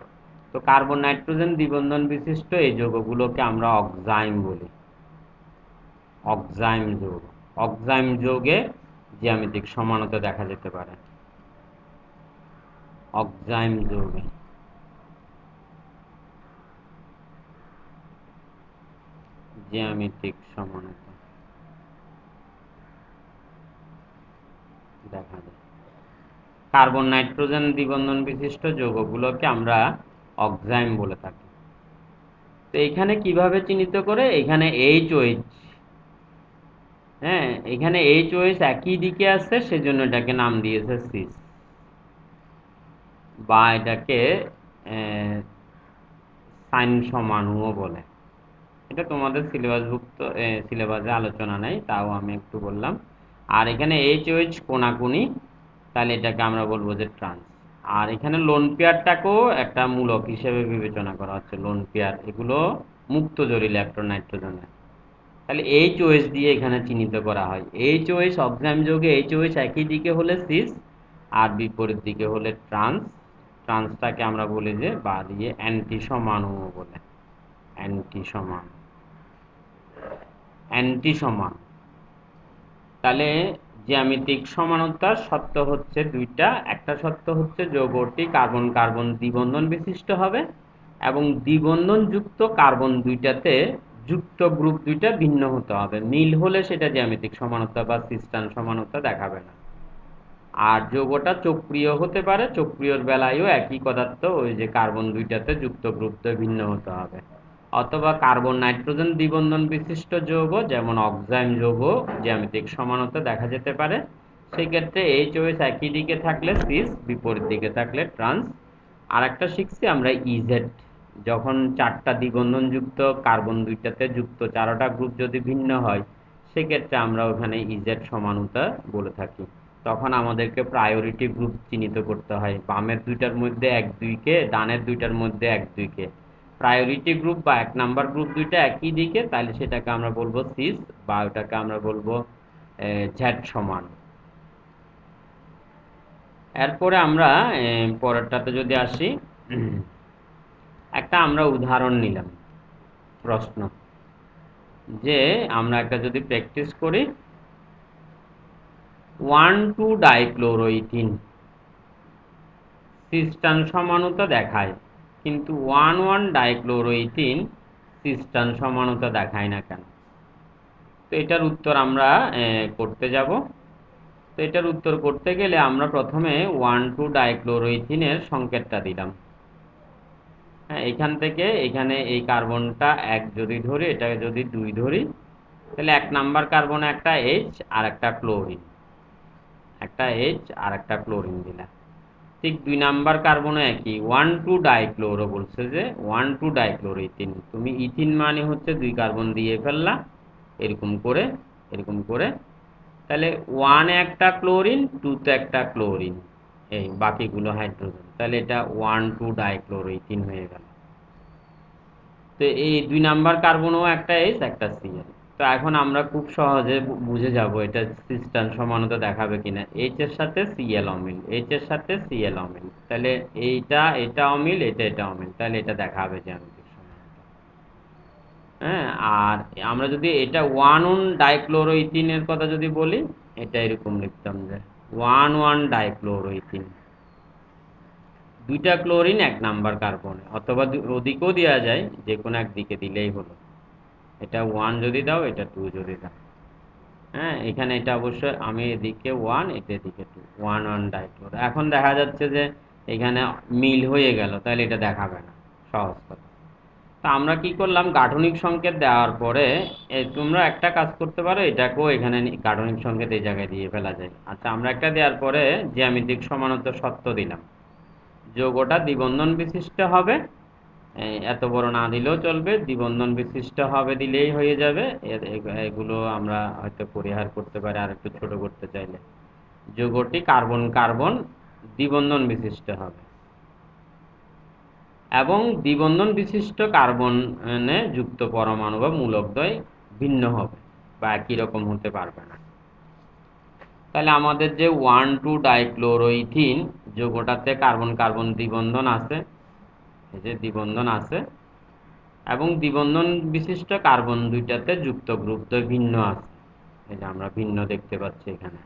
তো কার্বন নাইট্রোজেন দ্বিবন্ধন বিশিষ্ট এই যৌগগুলোকে আমরা অক্সাইম বলি। অক্সাইম যৌগ, অক্সাইম যৌগে জ্যামিতিক সমানতা দেখা যেতে পারে। অক্সাইম যৌগে জ্যামিতিক সমানতা দেখা যায়। কার্বন নাইট্রোজেন দ্বিবন্ধন বিশিষ্ট যৌগগুলোকে আমরা অক্সাইম বলে থাকি। তো এখানে কিভাবে চিহ্নিত করে, এখানে এইচ, হ্যাঁ, এখানে এইচ একই দিকে আছে, সেজন্য এটাকে নাম দিয়েছে সিস, বা এটাকে সাইন সমাণুও বলে। এটা তোমাদের সিলেবাসভুক্ত, সিলেবাসে আলোচনা নেই, তাও আমি একটু বললাম। আর এখানে এইচ কোনাকুনি, তাহলে এটাকে আমরা বলবো যে ট্রান্স। আর এখানে লোন পেয়ারটাকেও একটা মূলক হিসেবে বিবেচনা করা হচ্ছে। লোন পেয়ার এগুলো মুক্ত জোড় ইলেকট্রন নাইট্রোজেনের, তাহলে এইচ দিয়ে এখানে চিহ্নিত করা হয়। এইচ অক্সাইম যৌগে এইচ একই দিকে হলে সিস, আর বিপরীত দিকে হলে ট্রান্স। ট্রান্সটাকে আমরা বলি যে বা দিয়ে অ্যান্টি সমাণুও বলে। অ্যান্টি সমান, অ্যান্টি সমান। তাহলে জ্যামিতিক সমানতার শর্ত হচ্ছে দুইটা। একটা শর্ত হচ্ছে যৌগটি কার্বন কার্বন দ্বিবন্ধন বিশিষ্ট হবে, এবং দ্বিবন্ধন যুক্ত কার্বন দুইটাতে যুক্ত গ্রুপ দুইটা ভিন্ন হতে হবে। মিল হলে সেটা জ্যামিতিক সমানতা বা সিস্টান সমানতা দেখাবে না। আর যৌগটা চক্রীয় হতে পারে, চক্রীয়র বেলায়ও একই পদার্থ, ওই যে কার্বন দুইটাতে যুক্ত গ্রুপটা ভিন্ন হতে হবে। অথবা কার্বন নাইট্রোজেন দ্বিবন্ধন বিশিষ্ট যৌগ, যেমন অক্সাইম যৌগ, জ্যামিতিক সমানতা দেখা যেতে পারে। সেক্ষেত্রে এইচ একই দিকে থাকলে সিস, বিপরীত দিকে থাকলে ট্রান্স। আর একটা শিখছি আমরা ইজেড, যখন চারটা দ্বিবন্ধন যুক্ত কার্বন দুইটাতে যুক্ত চারটা গ্রুপ যদি ভিন্ন হয়, সেক্ষেত্রে আমরা ওখানে ইজেড সমানতা বলে থাকি। তখন আমাদেরকে প্রায়োরিটি গ্রুপ চিহ্নিত করতে হয়, বামের দুইটার মধ্যে এক দুইকে, ডানের দুইটার মধ্যে এক দুইকে। প্রায়োরিটি গ্রুপ বা এক নাম্বার গ্রুপ দুইটা একই দিকে, তাহলে সেটাকে আমরা বলবো সিস, বা ওটাকে আমরা বলবো জ্যাড সমান। এরপরে আমরা পরেরটাতে যদি আসি, একটা আমরা উদাহরণ নিলাম, প্রশ্ন, যে আমরা একটা যদি প্র্যাকটিস করি, 1,2-ডাইক্লোরোইথিন সিস্টান সমানতা দেখায়, কিন্তু 1,1-ডাইক্লোরোইথিন সিস্টান সমানতা দেখায় না কেন? তো এটার উত্তর আমরা করতে যাব। তো এটার উত্তর করতে গেলে আমরা প্রথমে 1,2-ডাইক্লোরোইথিনের সংকেতটা দিলাম। হ্যাঁ, এখান থেকে এখানে এই কার্বনটা এক যদি ধরি, এটাকে যদি দুই ধরি, তাহলে এক নাম্বার কার্বনে একটা এইচ আর একটা ক্লোরিন, একটা এইচ আর একটা ক্লোরিন দিলাম। ঠিক দুই নাম্বার কার্বনও একই, 1,2-ডাইক্লোরো বলছে যে 1,2-ডাইক্লোরোইথিন। তুমি ইথিন মানে হচ্ছে দুই কার্বন দিয়ে ফেললা, এরকম করে, এরকম করে। তাহলে ওয়ানে একটা ক্লোরিন, টুতে একটা ক্লোরিন, এই বাকিগুলো হাইড্রোজেন, তাহলে এটা 1,2-ডাইক্লোরোইথিন হয়ে গেল। তো এই দুই নাম্বার কার্বনও একটা এইচ একটা সিএল। তো এখন আমরা খুব সহজে বুঝে যাব এটা সিস্টান সমানতা দেখাবে কিনা। এইচ এর সাথে সিএল অমিল, এইচ এর সাথে সিএল অমিল, তাহলে এইটা এটা অমিল, এটা এটা অমিল, তাহলে এটা দেখাবে জ্যামিতিক সমানতা। হ্যাঁ, আর আমরা যদি এটা 1,1-ডাইক্লোরোইথিনের কথা যদি বলি, এটা এরকম লিখতাম যে 1,1-ডাইক্লোরোইথিন। দুইটা ক্লোরিন 1 নাম্বার কার্বনে, অথবা ওদিকেও দেওয়া যায়, যে কোনো একদিকে দিলেই হলো। এটা 1 যদি দাও, এটা 2 যদি দাও। হ্যাঁ, এখানে এটা অবশ্যই আমি এদিকে 1, এটা এদিকে 2, 1 1 ডাইক্লোর। এখন দেখা যাচ্ছে যে এখানে মিল হয়ে গেল, তাহলে এটা দেখাবে না, সহজ কথা। তা আমরা কি করলাম, গাঠনিক সংকেত দেওয়ার পরে তোমরা একটা কাজ করতে পারো, এটাকেও এখানে গাঠনিক সংকেত এই জায়গায় দিয়ে ফেলা যায়। আচ্ছা, আমরা একটা দেওয়ার পরে জ্যামিতিক সমানতার শর্ত দিলাম, যৌগটা দ্বিবন্ধন বিশিষ্ট হবে। এত বড় না দিলেও চলবে, দ্বিবন্ধন বিশিষ্ট হবে দিলেই হয়ে যাবে। এগুলো আমরা হয়তো পরিহার করতে পারি আর একটু ছোট করতে চাইলে। যৌগটি কার্বন কার্বন দ্বিবন্ধন বিশিষ্ট হবে, এবং দ্বিবন্ধন বিশিষ্ট কার্বনে যুক্ত পরমাণু বা মূলকদ্বয় ভিন্ন হবে বা একই রকম হতে পারবে না। তাহলে আমাদের যে 1 2 ডাইক্লোরোইথিন যৌগটাতে কার্বন কার্বন দ্বিবন্ধন আছে, এই যে দ্বিবন্ধন আছে, এবং দ্বিবন্ধন বিশিষ্ট কার্বন দুইটাতে যুক্ত গ্রুপদ্বয় ভিন্ন আছে। এই যে আমরা ভিন্ন দেখতে পাচ্ছি এখানে।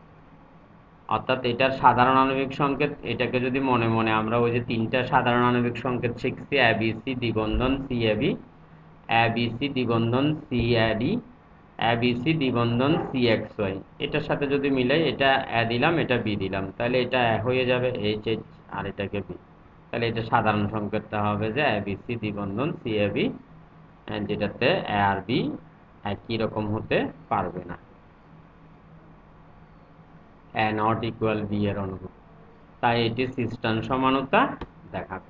অর্থাৎ এটার সাধারণ আণবিক সংকেত, এটাকে যদি মনে মনে আমরা ওই যে 3টা সাধারণ আণবিক সংকেত শিখছি, এবিসি দ্বিবন্ধন সিএবি, এবিসি দ্বিবন্ধন সিএডি, এবিসি দ্বিবন্ধন সিএক্সওয়াই, এটার সাথে যদি মিলাই, এটা এ দিলাম, এটা বি দিলাম, তাহলে এটা হয়ে যাবে এইচ এইচ, আর এটাকে বি। তাহলে এটা সাধারণ সংকেতটা হবে যে এবিসি দ্বিবন্ধন সিএবি, যেটাতে এ আর বি একই রকম হতে পারবে না, এ নট ইকুয়াল বি এর অনুরূপ। তাই এটি সিস্টান সমানতা দেখাবে।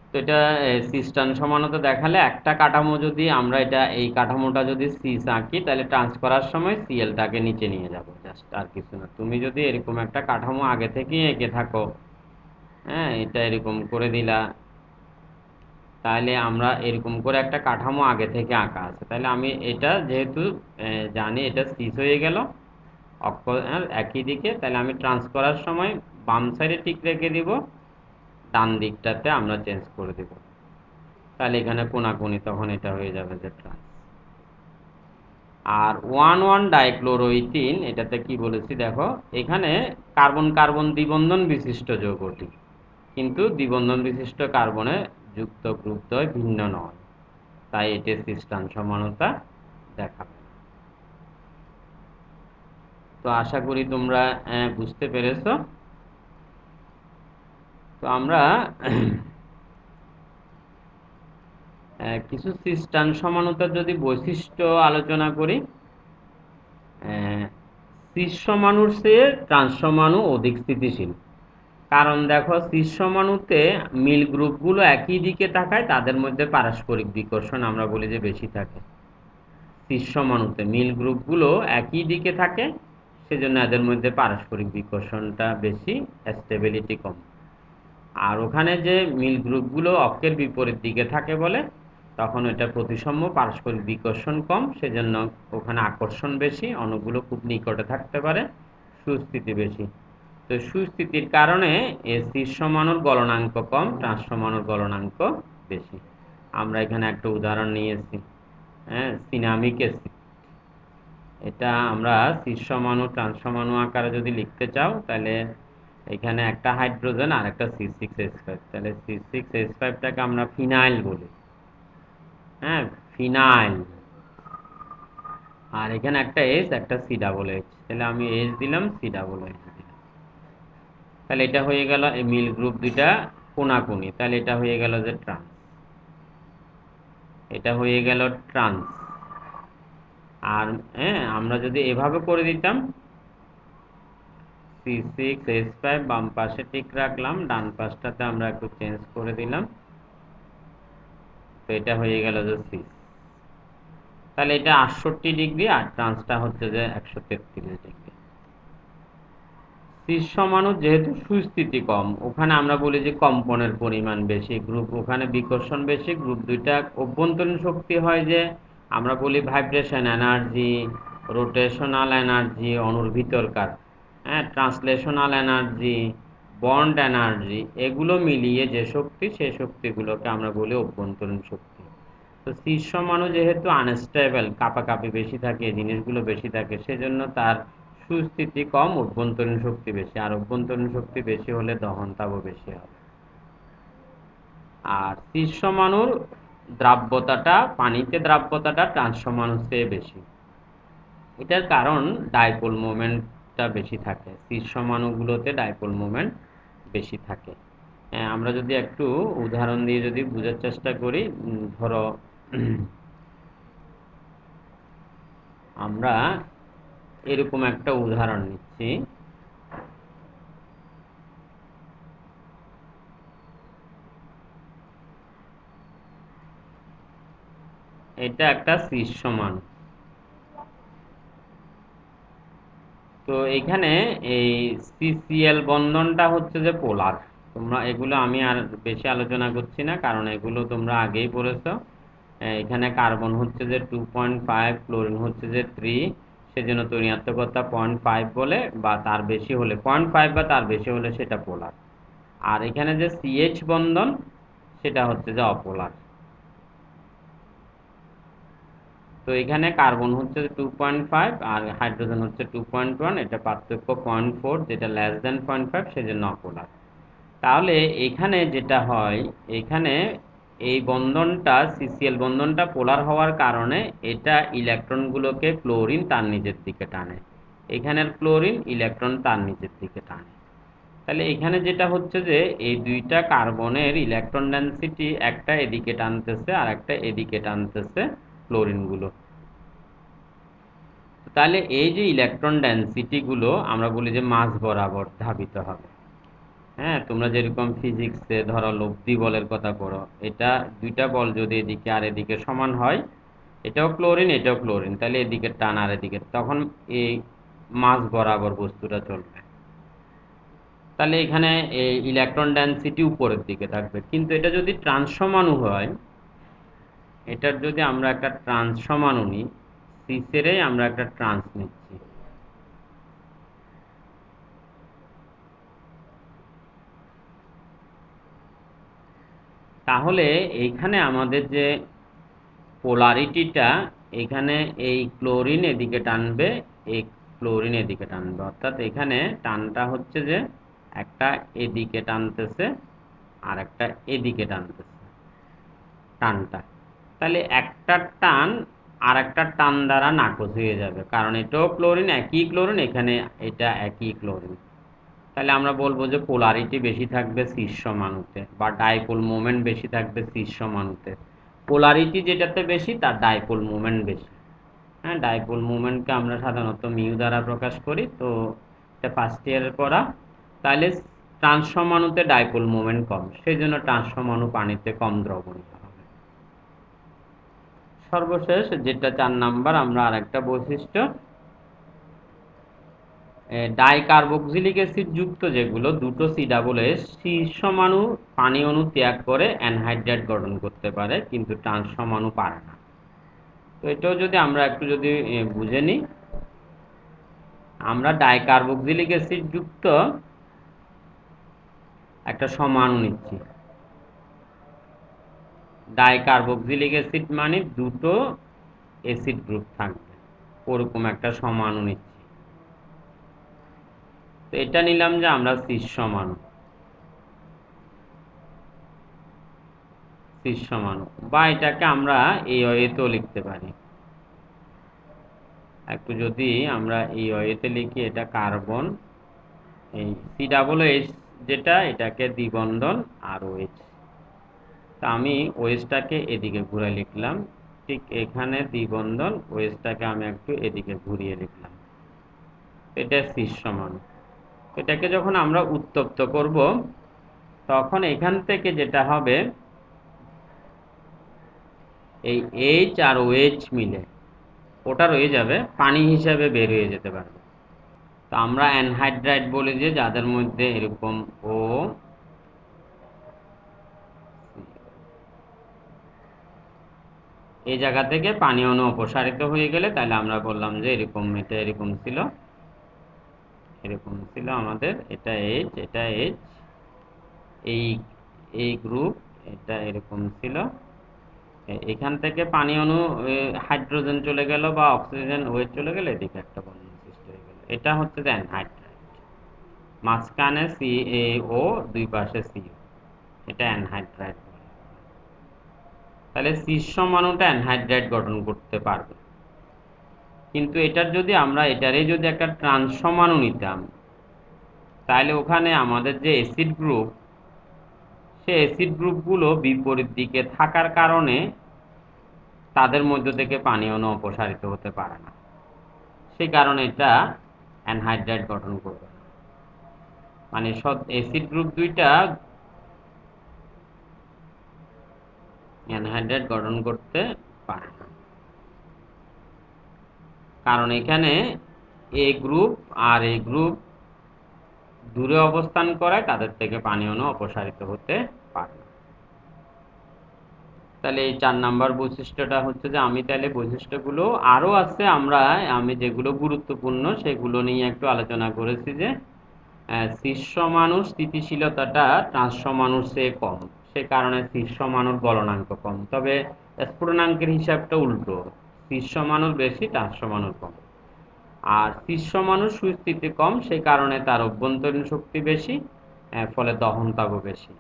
তো এটা সিস্টান সমানতা দেখালে একটা কাঠামো যদি আমরা এই কাঠামোটা যদি সিস আঁকি, তাহলে ট্রান্স করার সময় সিএলটাকে নিচে নিয়ে যাব, জাস্ট, আর কিছু না। তুমি যদি এরকম একটা কাঠামো আগে থেকেই এঁকে থাকো, হ্যাঁ, এটা এরকম করে দিলা, তাহলে আমরা এরকম করে একটা কাঠামো আগে থেকে আঁকা আছে, তাহলে আমি এটা যেহেতু জানি এটা সিস হয়ে গেল অক্ষ একই দিকে, তাহলে আমি ট্রান্স করার সময় বাম সাইডে টিক রেখে দিব, ডান দিকটাতে আমরা চেঞ্জ করে দিব, তাহলে এখানে কোনাকুনি, তখন এটা হয়ে যাবে যে ট্রান্স। আর 1 1 ডাইক্লোরোইথিন, এটাতে কি বলেছি দেখো, এখানে কার্বন কার্বন দ্বিবন্ধন বিশিষ্ট যৌগটি, কিন্তু দ্বিবন্ধন বিশিষ্ট কার্বনে যুক্ত গ্রুপদ্বয় ভিন্ন নয়, তাই এটি সিস্টান সমানতা দেখাবে। তো আশা করি তোমরা বুঝতে পেরেছো। তো আমরা কিছু সিস্টান সমানতার যদি বৈশিষ্ট্য আলোচনা করি, সিস সমাণুর চেয়ে ট্রান্স সমাণু অধিক স্থিতিশীল। কারণ দেখো, সিস সমাণুতে মিল গ্রুপগুলো একই দিকে তাকায়, তাদের মধ্যে পারস্পরিক বিকর্ষণ আমরা বলি যে বেশি থাকে। সিস সমাণুতে মিল গ্রুপগুলো একই দিকে থাকে, সেজন্য এদের মধ্যে পারস্পরিক বিকর্ষণটা বেশি, স্টেবিলিটি কম। আর ওখানে যে মিল গ্রুপগুলো অক্ষের বিপরীত দিকে থাকে বলে, তখন এটা প্রতিসাম্য, পারস্পরিক বিকর্ষণ কম, সেজন্য ওখানে আকর্ষণ বেশি, অণুগুলো খুব নিকটে থাকতে পারে, সুস্থিতি বেশি। তো সুস্থিতির কারণে এ সিস সমাণুর গলনাঙ্ক কম, ট্রান্স সমাণুর গলনাঙ্ক বেশি। আমরা এখানে একটা উদাহরণ নিয়েছি, হ্যাঁ, সিনামিক অ্যাসিড। এটা আমরা সিস সমাণু ট্রান্স সমাণু আকারে যদি লিখতে চাও, তাহলে এখানে একটা হাইড্রোজেন আর একটা C6H5, তাহলে C6H5টাকে আমরা ফিনাইল বলি, হ্যাঁ, ফিনাইল। আর এখানে একটা H, একটা C+H, তাহলে আমি H দিলাম, C+H দিলাম। তাহলে এটা হয়ে গেল এই মিল গ্রুপ দুইটা কোনাকুনি, তাহলে এটা হয়ে গেল যে ট্রান্স, এটা হয়ে গেল ট্রান্স। আর হ্যাঁ, আমরা যদি এভাবে করে দিতাম, C6H5 বাম পাশে টিক রাখলাম, ডান পাশটাতে আমরা একটু চেঞ্জ করে দিলাম, তো এটা হয়ে গেল যে সিস। তাহলে এটা 68 ডিগ্রি, আর ট্রান্সটা হচ্ছে যে 133 ডিগ্রি। সিস সমাণু যেহেতু সুস্থিতি কম, ওখানে আমরা বলি যে কম্পনের পরিমাণ বেশি, গ্রুপ ওখানে বিকর্ষণ বেশি, গ্রুপ দুইটা অভ্যন্তরীণ শক্তি হয় যে আমরা বলি ভাইব্রেশন এনার্জি, রোটেশনাল এনার্জি অণুর ভিতরকার, হ্যাঁ, ট্রান্সলেশনাল এনার্জি, বন্ড এনার্জি, এগুলো মিলিয়ে যে শক্তি, সেই শক্তিগুলোকে আমরা বলি অভ্যন্তরীণ শক্তি। তো শীর্ষ মানুষ যেহেতু আনস্টেবল, কাঁপাকাঁপি বেশি থাকে, জিনিসগুলো বেশি থাকে, সেজন্য তার সুস্থিতি কম, অভ্যন্তরীণ শক্তি বেশি, আর অভ্যন্তরীণ শক্তি বেশি হলে দহন তাপও বেশি হবে। আর শীর্ষমাণুর দ্রাব্যতাটা, পানিতে দ্রাব্যতাটা ট্রান্সমাণুর চেয়ে বেশি। এটার কারণ ডাইপোল মোমেন্টটা বেশি থাকে, শীর্ষমাণুগুলোতে ডাইপোল মোমেন্ট বেশি থাকে। আমরা যদি একটু উদাহরণ দিয়ে যদি বোঝার চেষ্টা করি, ধরো আমরা এরকম একটা উদাহরণ নিচ্ছি। এটা একটা শীর্ষমাণু। তো এখানে এই সিসিএল বন্ধনটা হচ্ছে যে পোলার। তোমরা এগুলো আমি আর বেশি আলোচনা করছি না, কারণ এগুলো তোমরা আগেই পড়েছো। এখানে কার্বন হচ্ছে যে 2.5, ক্লোরিন হচ্ছে যে 3, সেজন্য তড়িৎাত্মকতা 0.5 বলে, বা তার বেশি হলে 0.5 বা তার বেশি হলে সেটা পোলার। আর এখানে যে সিএইচ বন্ধন সেটা হচ্ছে যে অপোলার। তো এখানে কার্বন হচ্ছে 2.5 আর হাইড্রোজেন হচ্ছে 2.1, এটা পার্থক্য 0.4, যেটা লেস দেন 0.5, সেজন্য অপোলার। তাহলে এখানে যেটা হয়, এখানে এই বন্ধনটা, সিসিএল বন্ধনটা পোলার হওয়ার কারণে এটা ইলেকট্রনগুলোকে ক্লোরিন তার নিজের দিকে টানে, এখানের ক্লোরিন ইলেকট্রন তার নিজের দিকে টানে। তাহলে এখানে যেটা হচ্ছে যে এই দুইটা কার্বনের ইলেকট্রন ডেনসিটি, একটা এদিকে টানতেছে আর একটা এদিকে টানতেছে ক্লোরিনগুলো। তাহলে এই যে ইলেকট্রন ডেনসিটি গুলো আমরা বলি যে মাঝ বরাবর ধাবিত হবে। হ্যাঁ, তোমরা যেরকম ফিজিক্সে ধরো লব্ধি বলের কথা পড়ো, এটা দুইটা বল যদি এদিকে আর এদিকে সমান হয়, এটাও ক্লোরিন এটাও ক্লোরিন, তাহলে এদিকে টান আর এদিকে, তখন এই মাঝ বরাবর বস্তুটা চলবে। তাহলে এখানে এই ইলেকট্রন ডেনসিটি উপরের দিকে থাকবে। কিন্তু এটা যদি ট্রান্সসমাণু হয়, এটার যদি আমরা একটা ট্রান্সসমাণু নিই, সিসেরই আমরা একটা ট্রান্স নিচ্ছি, তাহলে এইখানে আমাদের যে পোলারিটিটা, এখানে এই ক্লোরিন এদিকে টানবে, এই ক্লোরিন এদিকে টানবে, অর্থাৎ এখানে টানটা হচ্ছে যে একটা এদিকে টানতেছে আর একটা এদিকে টানতেছে টানটা। তাহলে একটা টান আর একটা টান দ্বারা নাকচ হয়ে যাবে, কারণ এটাও ক্লোরিন, একই ক্লোরিন, এখানে এটা একই ক্লোরিন। তাহলে আমরা বলবো যে পোলারিটি বেশি থাকবে শীর্ষমাণুতে, বা ডাইপোল মোমেন্ট বেশি থাকবে শীর্ষমাণুতে। পোলারিটি যেটাতে বেশি তার ডাইপোল মোমেন্ট বেশি। হ্যাঁ, ডাইপোল মোমেন্টকে আমরা সাধারণত মিউ দ্বারা প্রকাশ করি, তো এটা ফার্স্ট ইয়ারের পড়া। তাহলে ট্রান্সসমাণুতে ডাইপোল মোমেন্ট কম, সেই জন্য ট্রান্সসমাণু পানিতে কম দ্রবণীয় হবে। সর্বশেষ যেটা 4 নাম্বার, আমরা আরেকটা বৈশিষ্ট্য, ডাইকার্বক্সিলিক অ্যাসিড যুক্ত যেগুলো, দুটো C+H শীর্ষমাণু পানি অণু ত্যাগ করে অ্যানহাইড্রাইড গঠন করতে পারে, কিন্তু ট্রান্সসমাণু পারে না। তো এটাও যদি আমরা একটু যদি বুঝে নিই, আমরা ডাইকার্বক্সিলিক অ্যাসিড যুক্ত একটা সমাণু নিচ্ছি। ডাইকার্বক্সিলিক অ্যাসিড মানে দুটো অ্যাসিড গ্রুপ থাকবে, ওরকম একটা সমাণু নিচ্ছি। তো এটা নিলাম যে আমরা শীর্ষমাণু, শীর্ষমাণু, বা এটাকে আমরা এই ওয়েতেও লিখতে পারি। একটু যদি আমরা এই ওয়েতে লিখি, এটা কার্বন, এই C+H যেটা, এটাকে দ্বিবন্ধন আর OH। তা আমি ওএসটাকে এদিকে ঘুরে লিখলাম, ঠিক এখানে দ্বিবন্ধন, ওএসটাকে আমি একটু এদিকে ঘুরিয়ে লিখলাম, এটা শীর্ষমাণু। এটাকে যখন আমরা উত্তপ্ত করব, তখন এখান থেকে যেটা হবে, এই এইচ আর ওএইচ মিলে ওটা রয়ে যাবে, পানি হিসাবে বের হয়ে যেতে পারবে। তো আমরা অ্যানহাইড্রাইড বলি যে যাদের মধ্যে এরকম ও, এই জায়গা থেকে পানি অণু অপসারিত হয়ে গেলে, তাহলে আমরা বললাম যে এরকম, এটা এরকম ছিল, এরকম ছিল আমাদের, এটা এইচ, এটা এইচ, এই এই গ্রুপ, এটা এরকম ছিল। এখান থেকে পানি অণু হাইড্রোজেন চলে গেল বা অক্সিজেন ওয়েট চলে গেলে এদিকে একটা বন্ধন সৃষ্টি হয়ে গেল। এটা হচ্ছে যে অ্যানহাইড্রাইট, মাঝখানে CaO, দুই পাশে CO, এটা অ্যানহাইড্রাইট বলে। তাহলে শীর্ষমাণুটা অ্যানহাইড্রাইট গঠন করতে পারবে, কিন্তু এটার যদি আমরা এটারই যদি একটা ট্রান্সসমাণু নিতাম, তাহলে ওখানে আমাদের যে অ্যাসিড গ্রুপ, সে অ্যাসিড গ্রুপগুলো বিপরীত দিকে থাকার কারণে তাদের মধ্য থেকে পানি অণু অপসারিত হতে পারে না, সেই কারণে এটা অ্যানহাইড্রাইট গঠন করবে না। মানে সব অ্যাসিড গ্রুপ দুইটা অ্যানহাইড্রাইট গঠন করতে পারে না, কারণ এখানে এ গ্রুপ আর এ গ্রুপ দূরে অবস্থান করায় তাদের থেকে পানি অণু অপসারিত হতে পারে না। তাহলে এই 4 নাম্বার বৈশিষ্ট্যটা হচ্ছে যে আমি তাহলে বৈশিষ্ট্যগুলো আরও আছে, আমি যেগুলো গুরুত্বপূর্ণ সেগুলো নিয়ে একটু আলোচনা করেছি, যে শীর্ষমাণুর স্থিতিশীলতাটা ট্রান্সসমাণুর চেয়ে কম, সে কারণে শীর্ষমাণুর গলনাঙ্ক কম, তবে স্ফুটনাঙ্কের হিসাবটা উল্টো, শীর্ষমাণুর বেশি, ট্রান্সসমাণুর কম। আর শীর্ষমাণুর সুস্থিতি কম, সে কারণে তার অভ্যন্তরীণ শক্তি বেশি, ফলে দহন তাপও বেশি।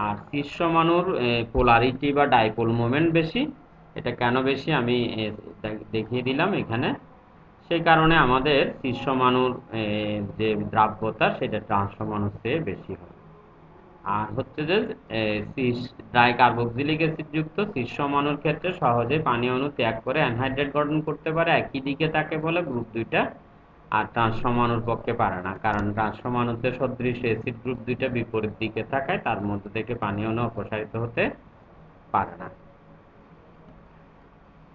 আর শীর্ষমাণুর পোলারিটি বা ডাইপোল মোমেন্ট বেশি, এটা কেন বেশি আমি দেখিয়ে দিলাম এখানে। সেই কারণে আমাদের শীর্ষমাণুর যে দ্রাব্যতা সেটা ট্রান্সসমাণুর চেয়ে বেশি হয়। আর হচ্ছে যে ডাইকার্বক্সিলিক অ্যাসিড যুক্ত শীর্ষমাণুর ক্ষেত্রে সহজে পানি অণু ত্যাগ করে অ্যানহাইড্রেট গঠন করতে পারে, একই দিকে তাকে বলে গ্রুপ দুইটা। আর ট্রান্সসমাণুর পক্ষে পারে না, কারণ ট্রান্সসমাণুতে সদৃশ অ্যাসিড গ্রুপ দুইটা বিপরীত দিকে থাকায় তার মধ্যে থেকে পানি অণু অপসারিত হতে পারে না।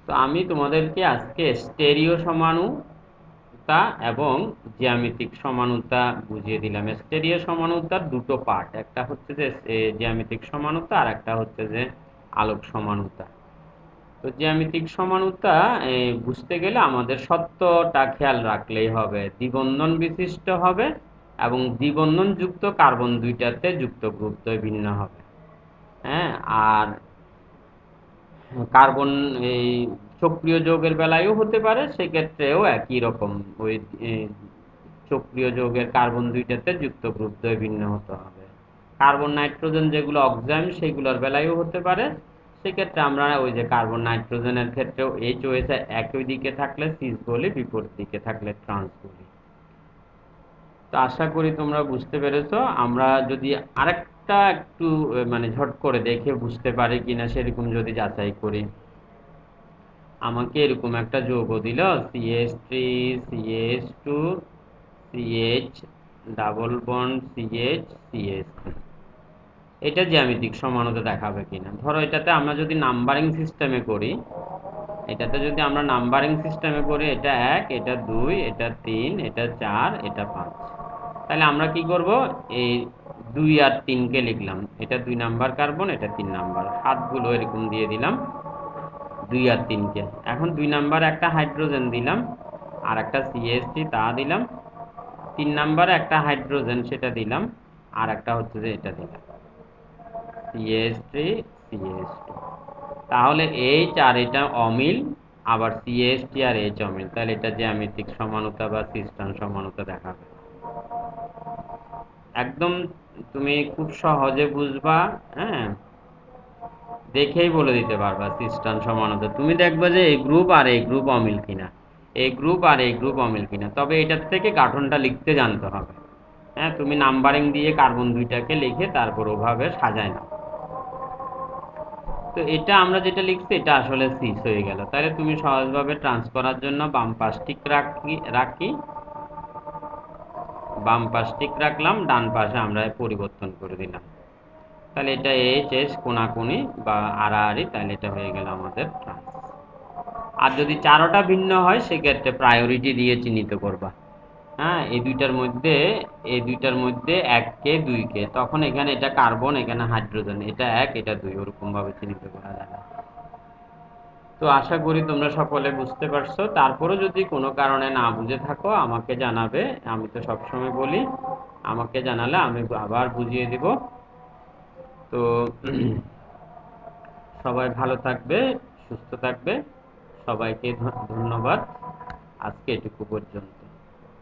তো আমি তোমাদেরকে আজকে স্টেরিও সমাণুতা এবং জ্যামিতিক সমাণুতা বুঝিয়ে দিলাম। স্টেরিও সমাণুতার দুটো পার্ট, একটা হচ্ছে যে জ্যামিতিক সমাণুতা, আর একটা হচ্ছে যে আলোক সমাণুতা। তো জ্যামিতিক সমাণুতা বুঝতে গেলে আমাদের সত্যটা খেয়াল রাখলেই হবে, দ্বিবন্ধন বিশিষ্ট হবে এবং দ্বিবন্ধন যুক্ত কার্বন দুইটাতে যুক্ত গ্রুপ দ্বয় ভিন্ন হবে। হ্যাঁ, আর কার্বন এই চক্রীয় যৌগের বেলায়ও হতে পারে, সেক্ষেত্রেও একই রকম, ওই চক্রীয় যৌগের কার্বন দুইটাতে যুক্ত গ্রুপ দ্বয় ভিন্ন হতে হবে। কার্বন নাইট্রোজেন যেগুলো অক্সাইড, সেগুলোর বেলায়ও হতে পারে, সেক্ষেত্রে আমরা ওই যে কার্বন নাইট্রোজেনের ক্ষেত্রেও HOS একই দিকে থাকলে সিস বলি, বিপরীত দিকে থাকলে ট্রান্স বলি। তো আশা করি তোমরা বুঝতে পেরেছো। আমরা যদি আরেকটা একটু মানে ঝট করে দেখে বুঝতে পারি কিনা সেরকম যদি যাচাই করি, আমাকে এরকম একটা যৌগ দিল CH3 CH2 CH double bond CH CH3, এটা জ্যামিতিক সমানতা দেখাবে কিনা। ধরো এটাতে আমরা যদি নাম্বারিং সিস্টেমে করি, এটা 1, এটা 2, এটা 3, এটা 4, এটা 5, তাহলে আমরা কি করব, এই 2 আর 3 কে লিখলাম, এটা 2 নাম্বার কার্বন, এটা 3 নাম্বার, হাতগুলো এরকম দিয়ে দিলাম 2 আর 3 কে। এখন 2 নাম্বার একটা হাইড্রোজেন দিলাম, আর একটা CH3 তা দিলাম, 3 নাম্বারে একটা হাইড্রোজেন সেটা দিলাম, আর একটা হচ্ছে যে এটা দিলাম CH3 CH2। তাহলে H আর এটা অমিল, আবার CH3 আর H অমিল, তাহলে এটা জ্যামিতিক সমানতা বা সিস্টান সমানতা দেখাবে। একদম তুমি খুব সহজে বুঝবা, হ্যাঁ, দেখেই বলে দিতে পারবা সিস্টান সমানতা। তুমি দেখবা যে এই গ্রুপ আর এই গ্রুপ অমিল কিনা, এই গ্রুপ আর এই গ্রুপ অমিল কিনা, তবে এটার থেকে গাঠনটা লিখতে জানতে হবে। হ্যাঁ, তুমি নাম্বারিং দিয়ে কার্বন দুইটাকে লিখে তারপর ওভাবে সাজায় নাও। তো এটা আমরা যেটা লিখছি এটা আসলে সিস হয়ে গেল। তাহলে তুমি সহজভাবে ট্রান্স করার জন্য বাম পাশ ঠিক রাখলাম, ডান পাশে আমরা পরিবর্তন করে দিলাম, তাহলে এটা HS কোনাকুনি বা আড়াআড়ি, তাহলে এটা হয়ে গেল আমাদের ট্রান্স। আর যদি চারোটা ভিন্ন হয় সেক্ষেত্রে প্রায়োরিটি দিয়ে চিহ্নিত করবা। হ্যাঁ, এই দুইটার মধ্যে 1 কে 2 কে, তখন এখানে এটা কার্বন, এখানে হাইড্রোজেন, এটা 1 এটা 2, ওরকম ভাবে চিহ্নিত করা যাবে। তো আশা করি তোমরা সকলে বুঝতে পারছো। তারপরে যদি কোনো কারণে না বুঝে থাকো আমাকে জানাবে, আমি তো সবসময় বলি আমাকে জানালে আমি আবার বুঝিয়ে দিব। তো সবাই ভালো থাকবে, সুস্থ থাকবে, সবাইকে ধন্যবাদ। আজকে এটুকু পর্যন্ত।